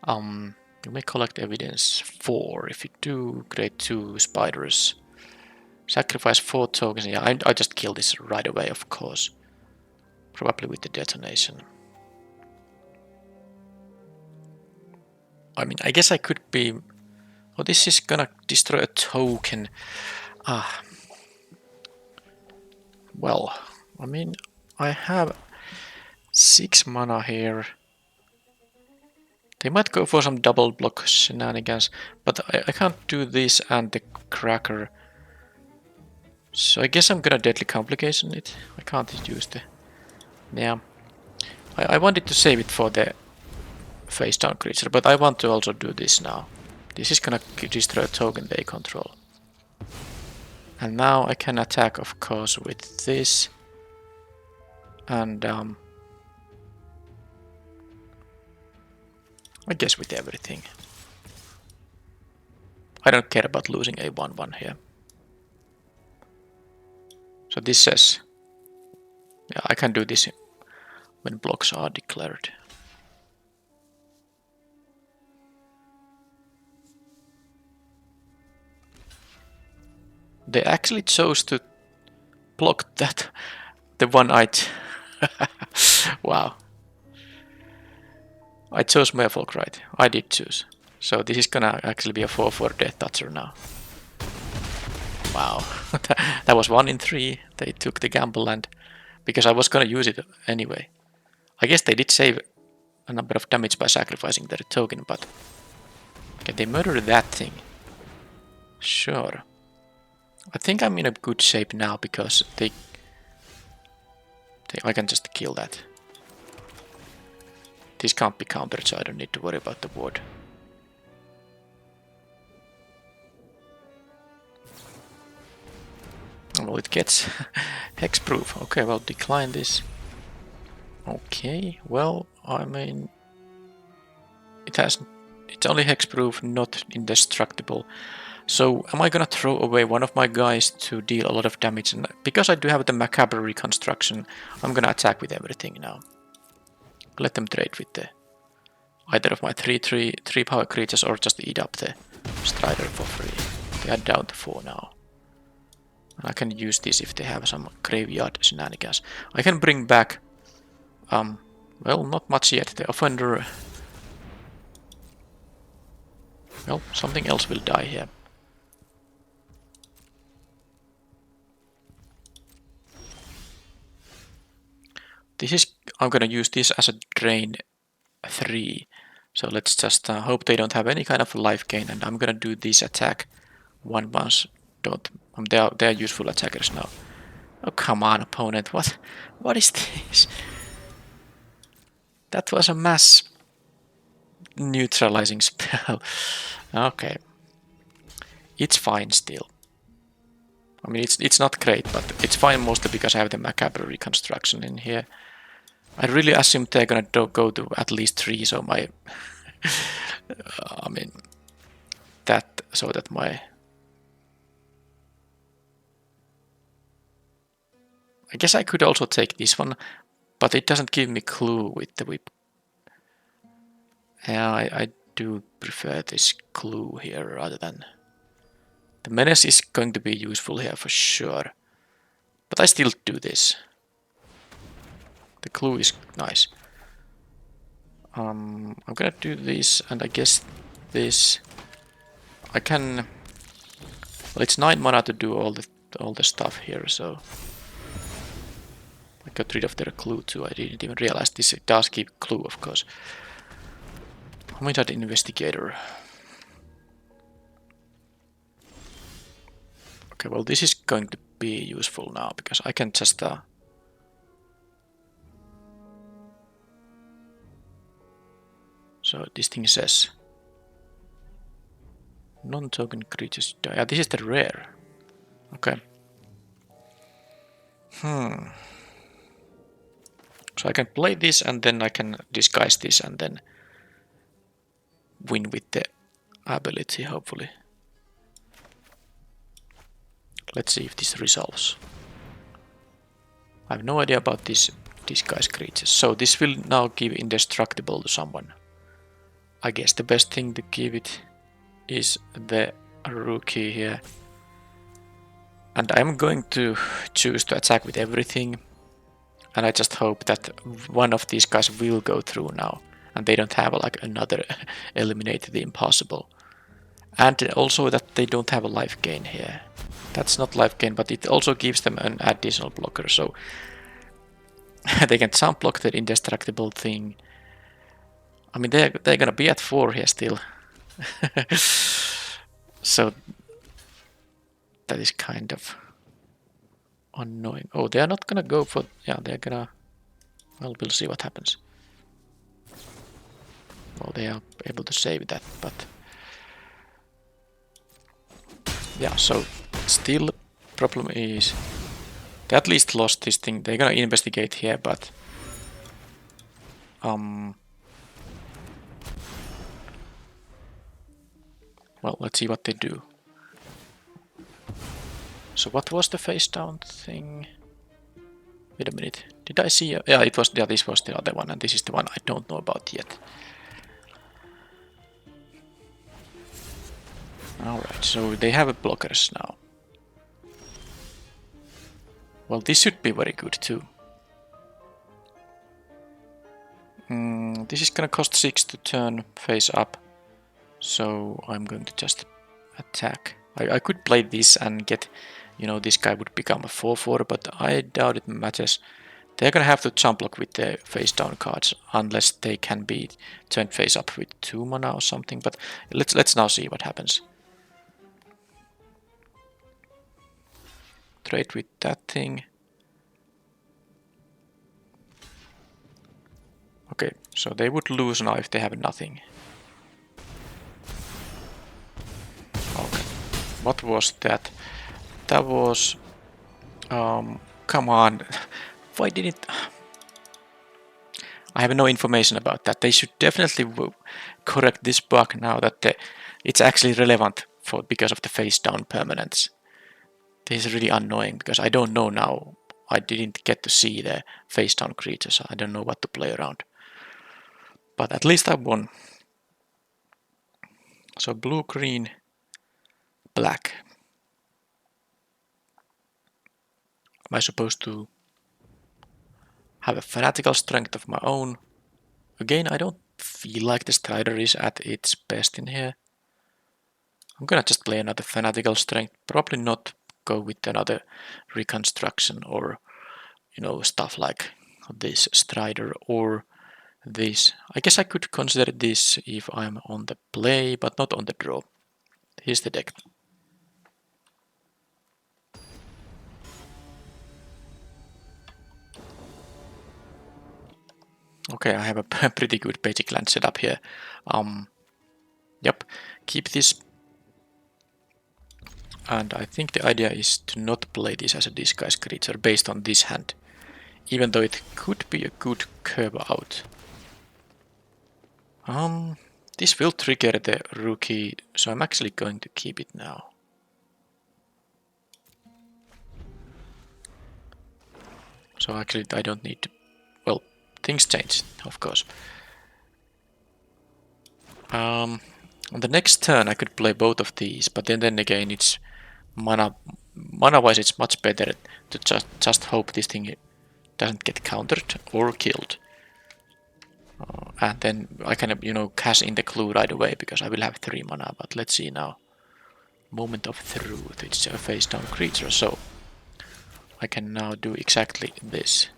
you may collect evidence 4. If you do, create 2 spiders. Sacrifice 4 tokens. Yeah, I just kill this right away, of course. Probably with the detonation. I mean, I guess I could be... Oh, this is gonna destroy a token. Well, I mean, I have 6 mana here. They might go for some double block shenanigans, but I can't do this and the cracker. So I guess I'm gonna Deadly Complication it. I can't use the... Yeah. I wanted to save it for the face down creature, but I want to also do this now. This is gonna destroy a token they control. And now I can attack, of course, with this. And I guess with everything. I don't care about losing a 1-1 here. So this says... Yeah, I can do this when blocks are declared. They actually chose to block that, the one wow. I chose Merfolk, right? I did choose. So this is gonna actually be a 4-4 Death Toucher now. Wow. That was 1 in 3. They took the gamble, and because I was gonna use it anyway. I guess they did save a number of damage by sacrificing their token, but... Okay, they murdered that thing. Sure. I think I'm in a good shape now because I can just kill that. This can't be countered, so I don't need to worry about the ward. Well, it gets hexproof. Okay, well, decline this. Okay, well, I mean, it's only hexproof, not indestructible. So am I gonna throw away one of my guys to deal a lot of damage? And because I do have the macabre reconstruction, I'm gonna attack with everything now. Let them trade with the either of my 3 power creatures or just eat up the Strider for free. They are down to 4 now. And I can use this if they have some graveyard shenanigans. I can bring back, well, not much yet. The Offender. Well, something else will die here. I'm gonna use this as a drain 3. So let's just hope they don't have any kind of life gain, and I'm gonna do this attack once. They are useful attackers now. Oh come on, opponent! What is this? That was a mass neutralizing spell. Okay, it's fine still. I mean, it's not great, but it's fine mostly because I have the macabre reconstruction in here. I really assume they're gonna go to at least 3, so my I mean that my I guess I could also take this one, but it doesn't give me clue with the whip. Yeah, I do prefer this clue here rather than the menace is going to be useful here for sure. But I still do this. The clue is nice. I'm gonna do this, and I guess this I can. Well, it's 9 mana to do all the stuff here, so I got rid of their clue too. I didn't even realize this. It does keep clue, of course. Homicide Investigator. Okay, well, this is going to be useful now because I can just so this thing says non-token creatures die. Yeah, this is the rare. Okay. So I can play this and then I can disguise this and then win with the ability, hopefully. Let's see if this resolves. I have no idea about these disguise creatures. So this will now give indestructible to someone. I guess the best thing to give it is the rookie here. And I'm going to choose to attack with everything. And I just hope that one of these guys will go through now. And they don't have like another eliminate the impossible. And also that they don't have a life gain here. That's not life gain, but it also gives them an additional blocker. So they can jump block the indestructible thing. I mean, they're gonna be at 4 here still. So that is kind of annoying. Oh, they are not gonna go for... Yeah, they're gonna... Well, we'll see what happens. Well, they are able to save that, but... Yeah, so still problem is... They at least lost this thing. They're gonna investigate here, but... Well, let's see what they do. So what was the face down thing? Wait a minute. Did I see? Yeah, it was. Yeah, this was the other one, and this is the one I don't know about yet. All right. So they have blockers now. Well, this should be very good too. This is gonna cost 6 to turn face up, so I'm going to just attack. I could play this and get, you know, this guy would become a 4/4, but I doubt it matters. They're gonna have to jump block with the face down cards unless they can be turned face up with 2 mana or something. But let's now see what happens. trade with that thing. Okay, so they would lose now if they have nothing. Okay, what was that? That was... come on. Why didn't... I have no information about that. They should definitely correct this bug now that it's actually relevant for because of the face down permanence. This is really annoying because I don't know now. I didn't get to see the face down creatures. I don't know what to play around. But at least I won. So blue, green, black. Am I supposed to have a fanatical strength of my own? Again, I don't feel like the Strider is at its best in here. I'm gonna just play another fanatical strength. Probably not go with another reconstruction or, you know, stuff like this Strider or this. I guess I could consider this if I'm on the play, but not on the draw. Here's the deck. Okay, I have a pretty good basic land setup here. Yep, keep this. And I think the idea is to not play this as a disguise creature based on this hand. Even though it could be a good curve out. This will trigger the rookie, so I'm actually going to keep it now. So actually I don't need to... Well, things change, of course. On the next turn I could play both of these, but then again it's mana-wise it's much better to just hope this thing doesn't get countered or killed. And then I can, you know, cash in the clue right away because I will have 3 mana, but let's see now. Moment of Truth, it's a face down creature, so I can now do exactly this.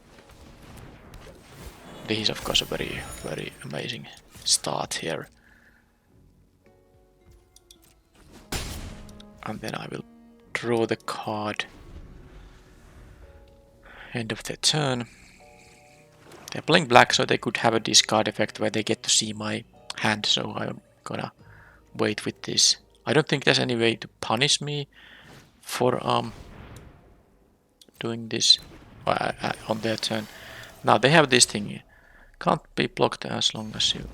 This is of course a very, very amazing start here. And then I will draw the card. End of the turn. They're playing black, so they could have a discard effect where they get to see my hand, so I'm gonna wait with this. I don't think there's any way to punish me for doing this on their turn. Now they have this thing. Can't be blocked as long as you...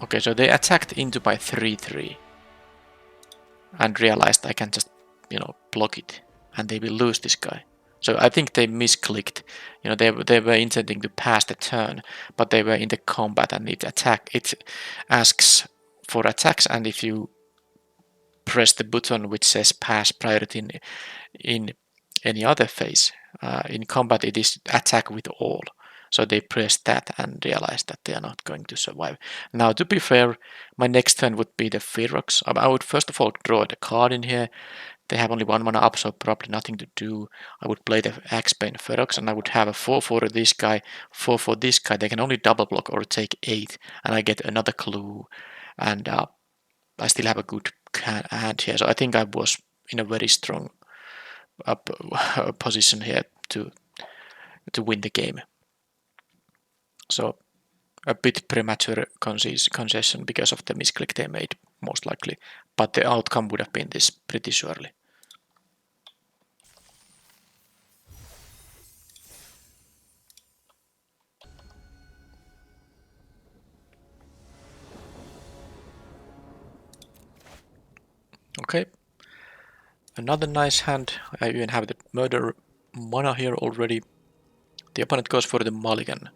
Okay, so they attacked into my 3/3 and realized I can just, you know, block it and they will lose this guy. So I think they misclicked. You know, they were intending to pass the turn, but they were in the combat and it asks for attacks, and if you press the button which says pass priority in any other phase, in combat it is attack with all. So they pressed that and realized that they are not going to survive. Now, to be fair, my next turn would be the Ferox. I would first of all draw the card in here. They have only 1 mana up, so probably nothing to do. I would play the Axebane Ferox, and I would have a 4 for this guy, 4 for this guy. They can only double block or take 8, and I get another clue. And I still have a good hand here, so I think I was in a very strong position here to win the game. So a bit premature concession because of the misclick they made, most likely, but the outcome would have been this pretty surely. Okay, another nice hand. I even have the murder mana here already. The opponent goes for the mulligan.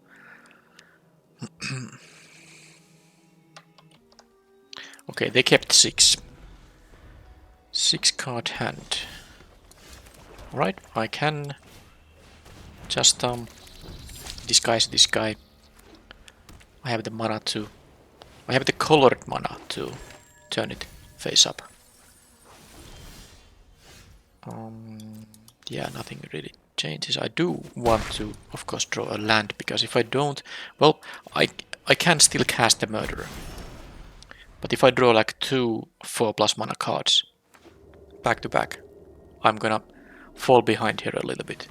Okay, they kept 6. 6 card hand. Alright, I can just disguise this guy. I have the mana to... I have the colored mana to turn it face up. Yeah, nothing really changes. I do want to, of course, draw a land, because if I don't, well, I can still cast the murderer. But if I draw like 2 4+ mana cards back to back, I'm gonna fall behind here a little bit.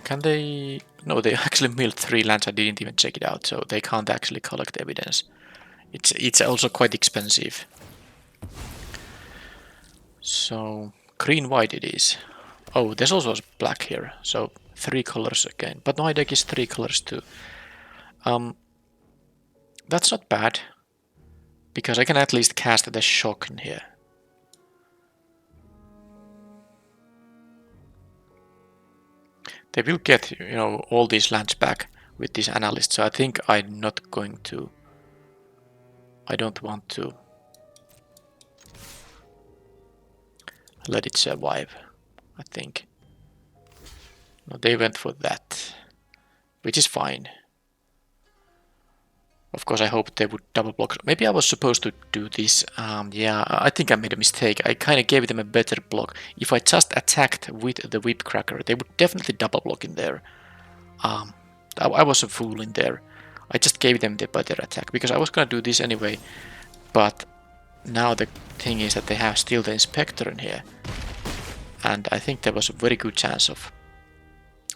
Can they... No, they actually milled 3 lands. I didn't even check it out, so they can't actually collect evidence. It's also quite expensive. So, green-white it is. Oh, there's also black here, so 3 colors again. But my deck is 3 colors too. That's not bad, because I can at least cast the shock in here. They will get, you know, all these lands back with this analyst, so I think I'm not going to... I don't want to let it survive, I think. No, they went for that, which is fine. Of course, I hope they would double block. Maybe I was supposed to do this. Yeah, I think I made a mistake. I kind of gave them a better block. If I just attacked with the whip cracker, they would definitely double block in there. I was a fool in there. I just gave them the better attack because I was gonna do this anyway. But now the thing is that they have still the inspector in here, and I think there was a very good chance of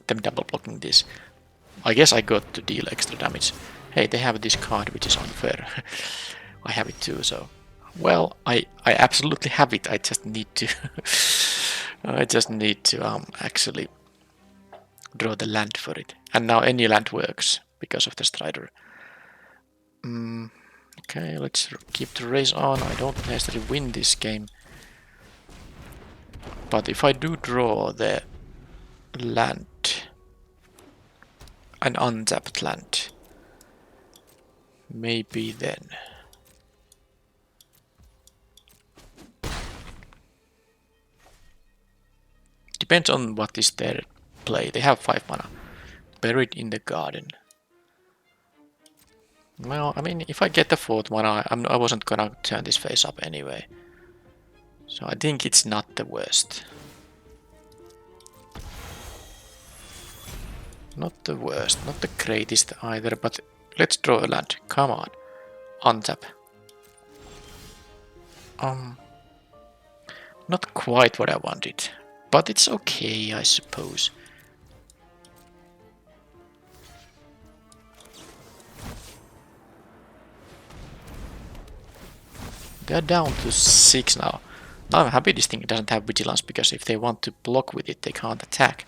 them double blocking this. I guess I got to deal extra damage. Hey, they have this card which is unfair. I have it too, so... Well, I absolutely have it, I just need to... I just need to actually draw the land for it. And now any land works because of the Strider. Okay, let's keep the race on. I don't necessarily win this game. But if I do draw the land, an untapped land, maybe then. Depends on what is their play. They have 5 mana. Buried in the garden. Well, I mean, if I get the 4th mana, I wasn't gonna turn this face up anyway. So I think it's not the worst. Not the worst, not the greatest either, but let's draw a land. Come on. Untap. Not quite what I wanted, but it's okay, I suppose. They're down to 6 now. Now I'm happy this thing doesn't have vigilance, because if they want to block with it, they can't attack.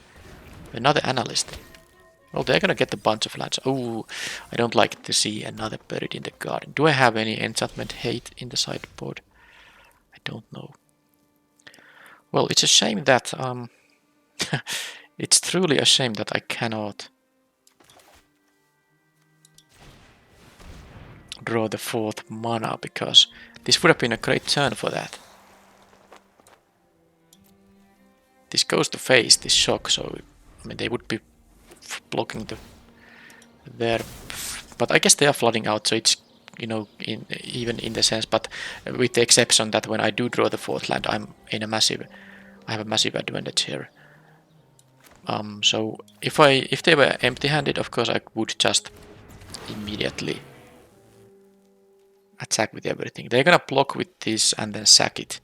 Another analyst. Well, they're gonna get a bunch of lands. Oh, I don't like to see another buried in the garden. Do I have any enchantment hate in the sideboard? I don't know. Well, it's a shame that... it's truly a shame that I cannot draw the 4th mana, because this would have been a great turn for that. This goes to face, this shock, so I mean they would be blocking there, but I guess they are flooding out, so it's, you know, even in the sense, but with the exception that when I do draw the 4th land, I have a massive advantage here. So if they were empty-handed, of course I would just immediately attack with everything. They're gonna block with this and then sack it.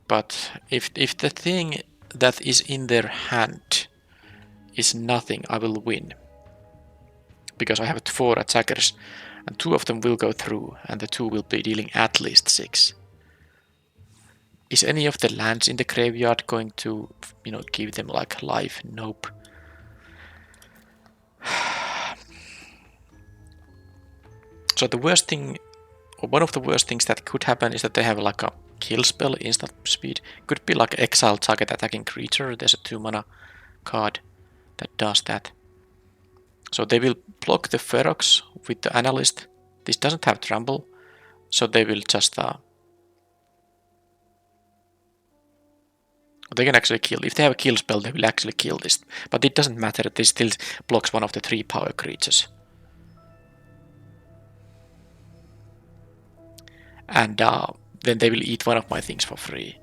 But if the thing that is in their hand is nothing, I will win. Because I have 4 attackers, and 2 of them will go through, and the 2 will be dealing at least 6. Is any of the lands in the graveyard going to, you know, give them like life? Nope. So the worst thing, or one of the worst things that could happen, is that they have like a kill spell, instant speed. Could be like exile target attacking creature. There's a 2 mana card that does that. So they will block the Ferox with the analyst. This doesn't have trample, so they will just they can actually kill. If they have a kill spell, they will actually kill this. But it doesn't matter, this still blocks one of the 3 power creatures. And then they will eat one of my things for free.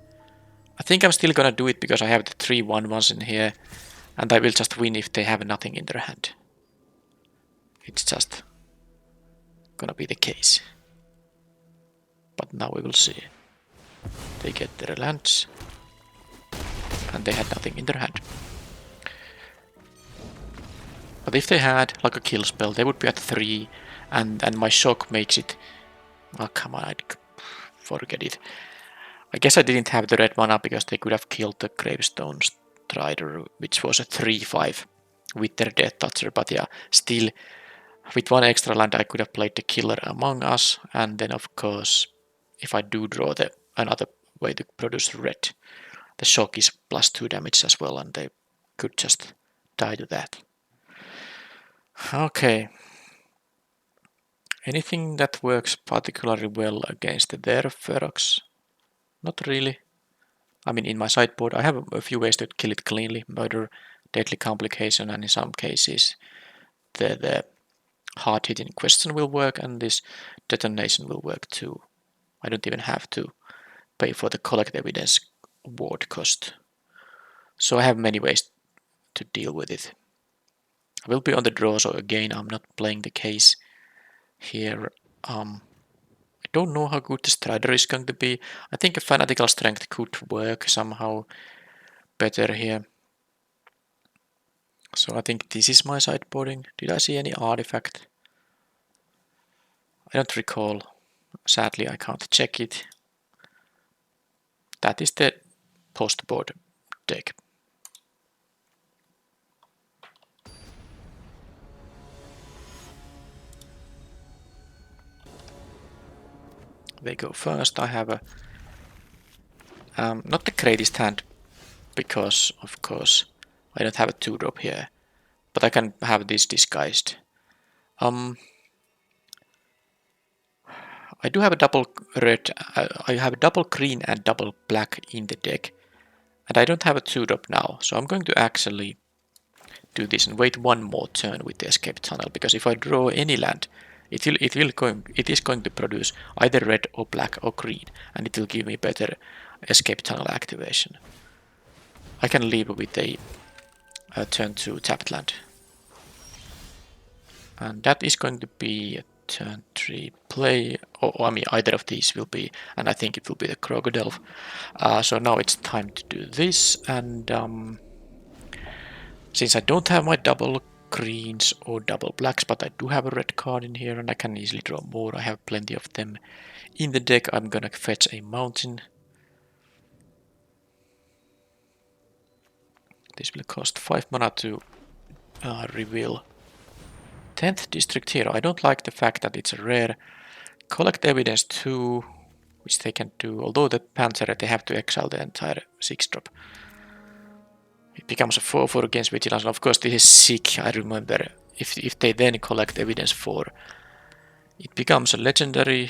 I think I'm still gonna do it because I have the 3 1/1s in here, and I will just win if they have nothing in their hand. It's just gonna be the case. But now we will see. They get their lands. And they had nothing in their hand. But if they had like a kill spell, they would be at 3, and my shock makes it. Oh, come on, I'd forget it. I guess I didn't have the red mana because they could have killed the Gravestone Strider, which was a 3/5 with their Death Toucher. But yeah, still, with 1 extra land, I could have played the Killer Among Us, and then of course, if I do draw another way to produce red, the shock is +2 damage as well, and they could just die to that. Okay. Anything that works particularly well against their Ferox? Not really. I mean, in my sideboard, I have a few ways to kill it cleanly. Murder, Deadly Complication, and in some cases, the hard-hitting question will work, and this detonation will work too. I don't even have to pay for the collect evidence ward cost. So I have many ways to deal with it. I will be on the draw, so again, I'm not playing the case here. I don't know how good the Strider is going to be. I think a Fanatical Strength could work somehow better here. So I think this is my sideboarding. Did I see any artifact? I don't recall. Sadly, I can't check it. That is the post-board deck. They go first. I have a not the greatest hand because, of course, I don't have a 2-drop here, but I can have this disguised. I do have a double red. I have a double green and double black in the deck, and I don't have a 2-drop now, so I'm going to actually do this and wait 1 more turn with the escape tunnel, because if I draw any land, it is going to produce either red or black or green, and it will give me better escape tunnel activation. I can leave with a turn 2 tapped land, and that is going to be a turn 3 play, or I mean either of these will be, and I think it will be the Crocodile. So now it's time to do this, and since I don't have my double greens or double blacks, but I do have a red card in here and I can easily draw more, I have plenty of them in the deck, I'm gonna fetch a mountain. This will cost 5 mana to reveal 10th District Hero. I don't like the fact that it's a rare. Collect Evidence 2, which they can do, although the Panther, they have to exile the entire 6-drop. It becomes a 4/4 against Vigilance, and of course this is sick, I remember. If they then collect Evidence 4, it becomes a legendary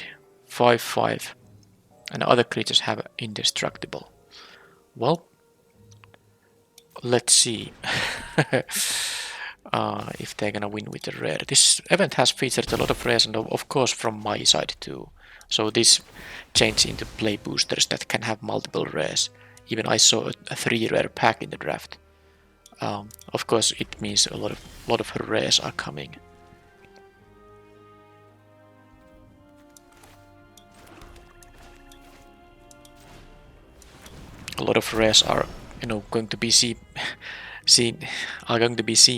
5/5, and other creatures have Indestructible. Well, let's see if they're gonna win with the rare. This event has featured a lot of rares, and of course from my side too. So this changes into play boosters that can have multiple rares. Even I saw a 3 rare pack in the draft. Of course, it means a lot of rares are coming. A lot of rares are, going to be seen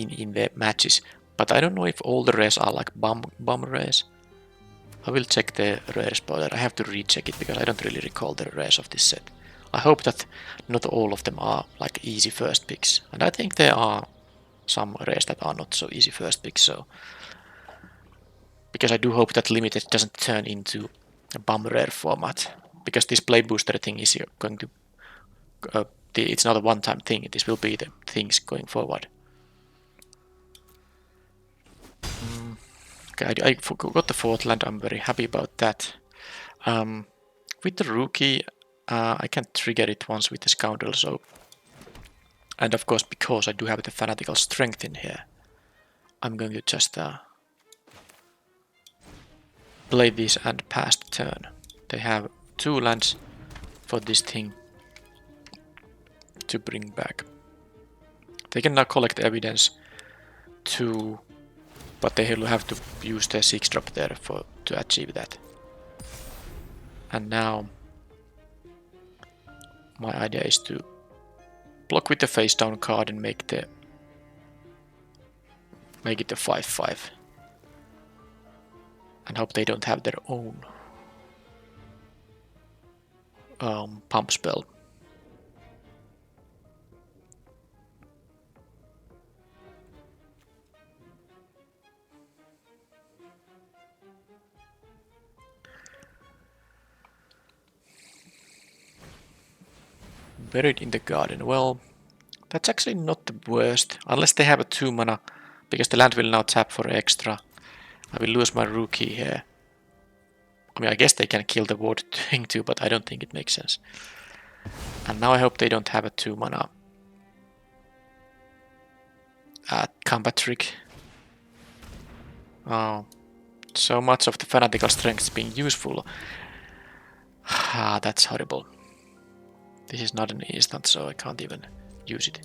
in the matches. But I don't know if all the rares are like bomb rares. I will check the rare spoiler. I have to recheck it because I don't really recall the rares of this set. I hope that not all of them are like easy first picks, and I think there are some rares that are not so easy first picks. So, because I do hope that limited doesn't turn into a bomb rare format, because this play booster thing is going to it's not a one-time thing. This will be the things going forward. Okay, I forgot the 4th land. I'm very happy about that. With the rookie, I can trigger it once with the Scoundrel, so... And of course, because I do have the Fanatical Strength in here, I'm going to just play this and pass the turn. They have 2 lands for this thing to bring back. They can now collect Evidence 2, but they will have to use their 6-drop there to achieve that. And now my idea is to block with the face down card and make it a 5/5. And hope they don't have their own pump spell. Buried in the garden. Well, that's actually not the worst. Unless they have a 2 mana. Because the land will now tap for extra. I will lose my rookie here. I mean, I guess they can kill the ward thing too, but I don't think it makes sense. And now I hope they don't have a 2 mana combat trick. Oh, so much of the fanatical strength is being useful. Ah, that's horrible. This is not an instant, so I can't even use it.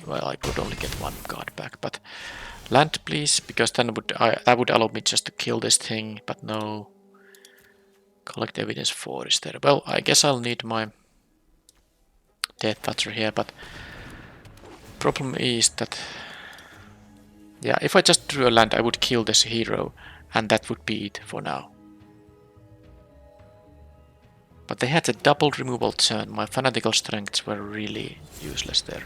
Well, I could only get 1 card back, but land please, because then that would allow me just to kill this thing, but no. Collect evidence 4 is there. Well, I guess I'll need my Death Toucher here, but problem is that, yeah, if I just drew a land, I would kill this hero, and that would be it for now. But they had a double removal turn. My fanatical strengths were really useless there.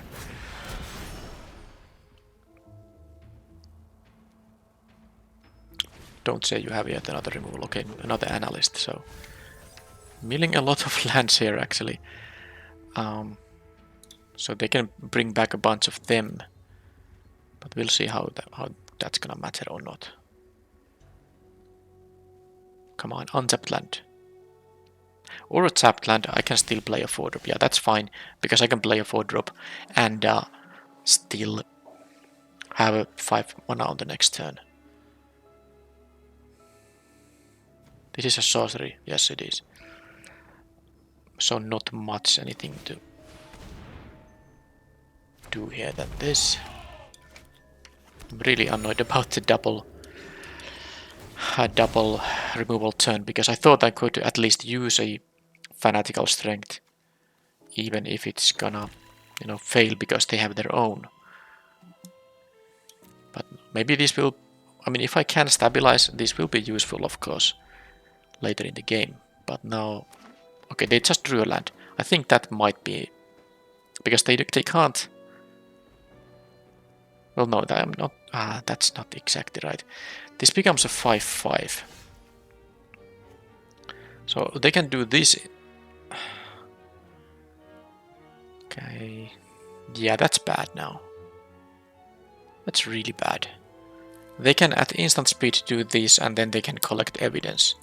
Don't say you have yet another removal. Okay, another analyst, so milling a lot of lands here actually. So they can bring back a bunch of them. But we'll see how that's gonna matter or not. Come on, untapped land. Or a tapped land, I can still play a 4-drop. Yeah, that's fine, because I can play a 4-drop and still have a 5 mana on the next turn. This is a sorcery. Yes, it is. So not much anything to do here than this. I'm really annoyed about the double removal turn, because I thought I could at least use a fanatical strength, even if it's gonna, you know, fail because they have their own. But maybe this will, I mean, if I can stabilize, this will be useful, of course, later in the game. But now, okay, they just drew a land. I think that might be because they can't. Well, no, I'm not. That's not exactly right. This becomes a 5/5. So they can do this. Okay. Yeah, that's bad now. That's really bad. They can at instant speed do this, and then they can collect evidence.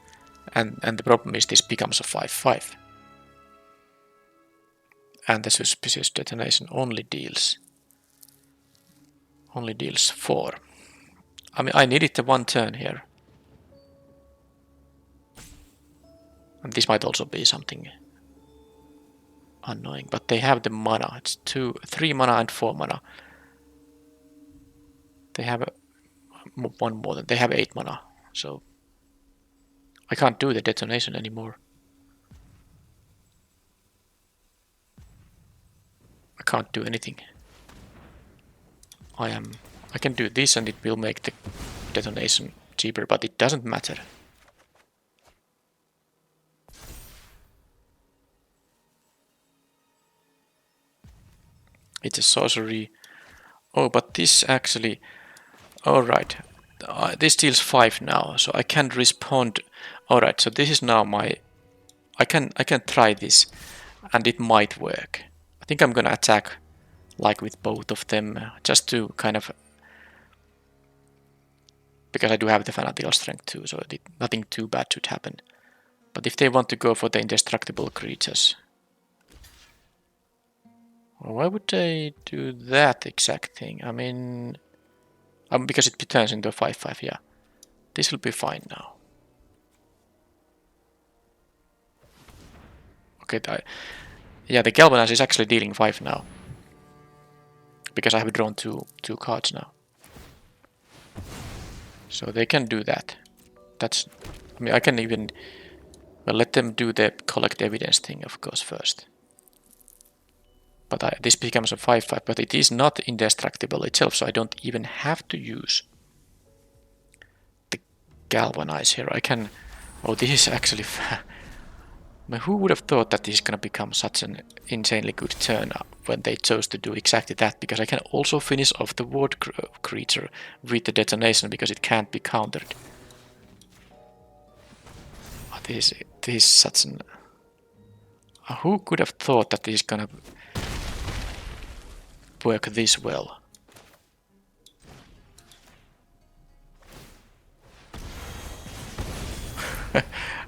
And the problem is this becomes a 5/5. And the suspicious detonation only deals 4. I mean, I needed the 1 turn here. And this might also be something annoying, but they have the mana. It's 3 mana and 4 mana. They have 1 more than they have 8 mana, so I can't do the detonation anymore. I can't do anything. I can do this and it will make the detonation cheaper, but it doesn't matter. It's a sorcery. Oh, but this actually... Alright. This deals 5 now, so I can respond. Alright, so this is now my... I can try this, and it might work. I think I'm gonna attack like with both of them, just to kind of... Because I do have the fanatical strength too, so nothing too bad should happen. But if they want to go for the indestructible creatures... Well, why would they do that exact thing? I mean... because it turns into a 5/5, yeah. This will be fine now. Okay, yeah, the Galvanize is actually dealing 5 now. Because I have drawn two cards now. So they can do that. That's... I mean, I can even Well, let them do the collect evidence thing, of course, first. But this becomes a 5-5, but it is not indestructible itself, so I don't even have to use the galvanize here. I can... Oh, this is actually... Who would have thought that this is going to become such an insanely good turn when they chose to do exactly that? Because I can also finish off the ward creature with the detonation because it can't be countered. Oh, this is such an... Who could have thought that this is going to work this well?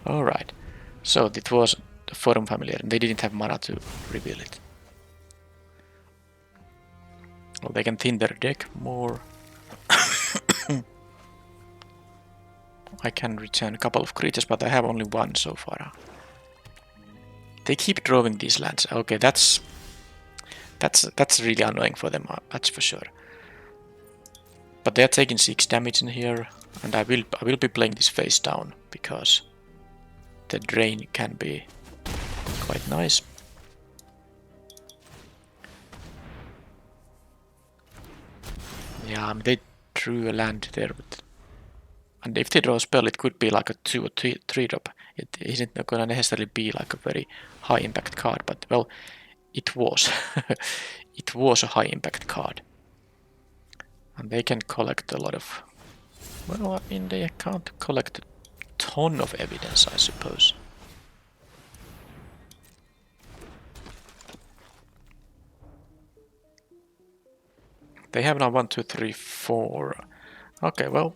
Alright. So it was the Forum Familiar, and they didn't have mana to reveal it. Well, they can thin their deck more. I can return a couple of creatures, but I have only one so far. They keep drawing these lands. Okay, that's really annoying for them, that's for sure. But they're taking 6 damage in here, and I will be playing this face down because the drain can be quite nice. Yeah, I mean, they drew a land there, and if they draw a spell, it could be like a 2 or 3 drop. It isn't going to necessarily be like a very high impact card, but well, it was. It was a high impact card. And they can collect a lot of... Well, I mean, they can't collect a ton of evidence, I suppose. They have now 1, 2, 3, 4. Okay, well,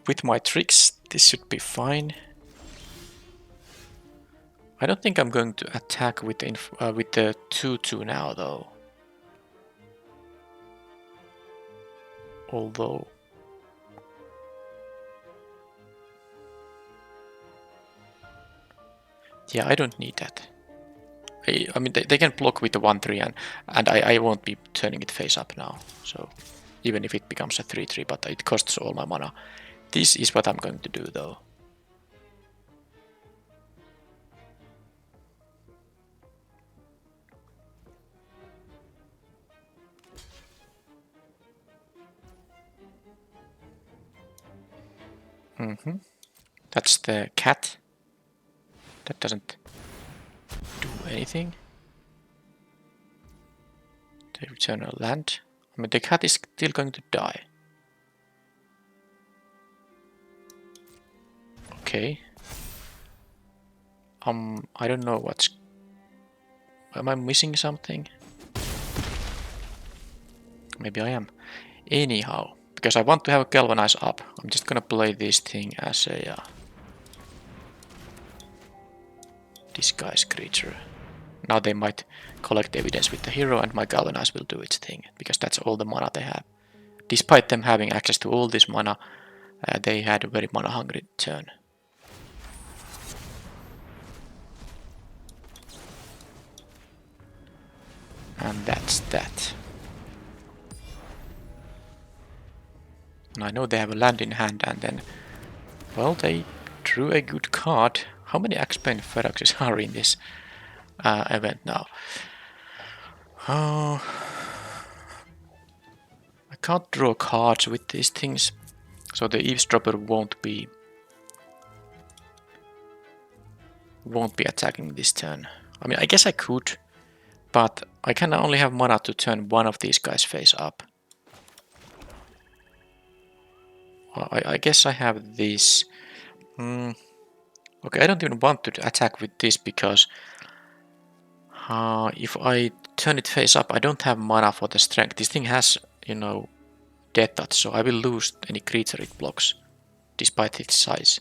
with my tricks, this should be fine. I don't think I'm going to attack with the 2-2 now, though. Although... Yeah, I don't need that. I mean, they can block with the 1-3, and I won't be turning it face up now. So, even if it becomes a 3-3, but it costs all my mana. This is what I'm going to do, though. That's the cat. That doesn't do anything. They return a land. I mean, the cat is still going to die. Okay. I don't know what's... Am I missing something? Maybe I am. Anyhow, because I want to have a galvanize up, I'm just gonna play this thing as a disguise creature. Now they might collect evidence with the hero, and my galvanize will do its thing, because that's all the mana they have. Despite them having access to all this mana, they had a very mana hungry turn. And that's that. And I know they have a land in hand, and then, well, they drew a good card. How many X-Pain Feroxes are in this event now? Oh, I can't draw cards with these things, so the eavesdropper won't be attacking this turn. I mean, I guess I could, but I can only have mana to turn one of these guys face up. I guess I have this. Okay, I don't even want to attack with this because if I turn it face up, I don't have mana for the strength. This thing has, you know, death touch, so I will lose any creature it blocks, despite its size.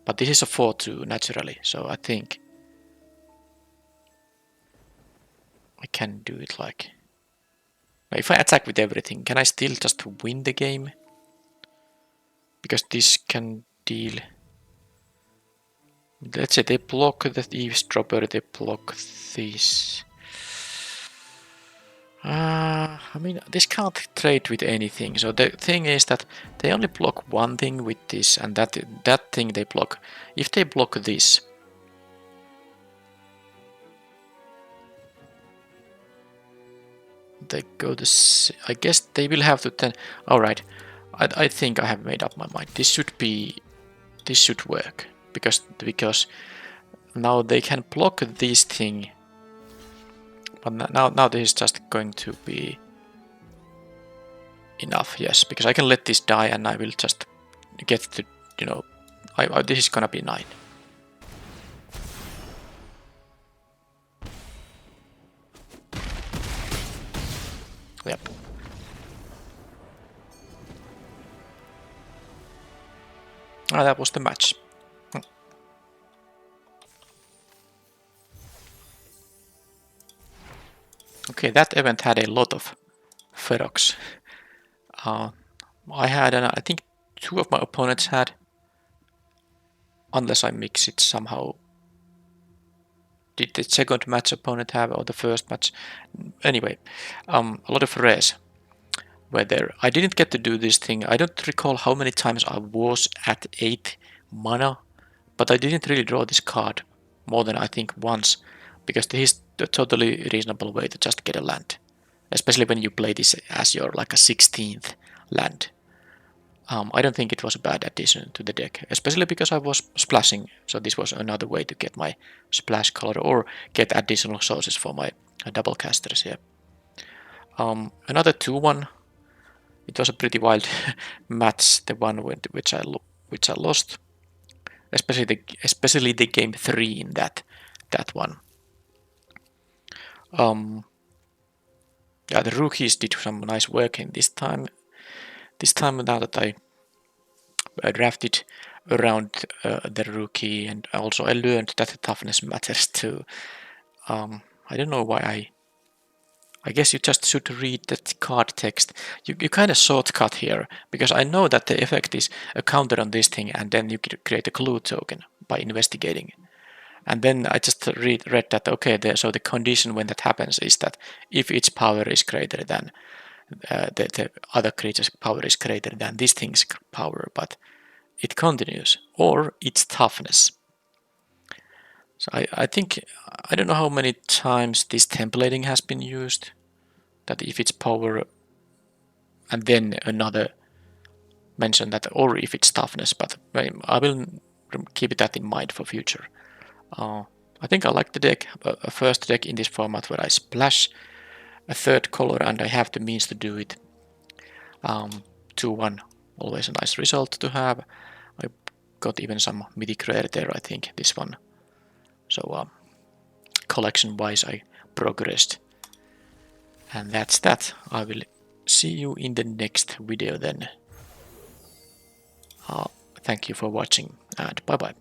But this is a 4-2 naturally, so I think I can do it like... Now, if I attack with everything, can I still just win the game? Because this can deal... Let's say they block the eavesdropper, they block this. I mean, this can't trade with anything. So the thing is that they only block one thing with this, and that thing they block. If they block this, they go to... I guess they will have to then... Alright, I think I have made up my mind. This should work. Because now they can block this thing. But now this is just going to be enough, yes. Because I can let this die and I will just get to, you know... this is gonna be 9. Yep. That was the match. Okay, that event had a lot of ferox. I had, I think 2 of my opponents had, unless I mix it somehow. Did the second match opponent have, or the first match? Anyway, a lot of rares were there. I didn't get to do this thing. I don't recall how many times I was at 8 mana, but I didn't really draw this card more than I think once, because this is a totally reasonable way to just get a land, especially when you play this as your like a 16th land. I don't think it was a bad addition to the deck, especially because I was splashing, so this was another way to get my splash color or get additional sources for my double casters here. Another 2-1. It was a pretty wild match, the one which I lost, especially the game 3 in that one. Yeah, the rookies did some nice work in this time. This time, now that I drafted around the rookie, and also I learned that toughness matters too. I don't know why I guess you just should read that card text. You kind of shortcut here, because I know that the effect is a counter on this thing, and then you create a clue token by investigating. And then I just read that, okay, so the condition when that happens is that if its power is greater than the other creature's power is greater than this thing's power, but it continues, or its toughness. So I think, I don't know how many times this templating has been used, that if it's power and then another mention that, or if it's toughness, but I will keep that in mind for future. I think I like the deck, a first deck in this format where I splash a 3rd color and I have the means to do it. 2-1, always a nice result to have. I got even some mythic rare there, I think, this one. So collection wise I progressed. And that's that. I will see you in the next video then. Thank you for watching, and bye bye.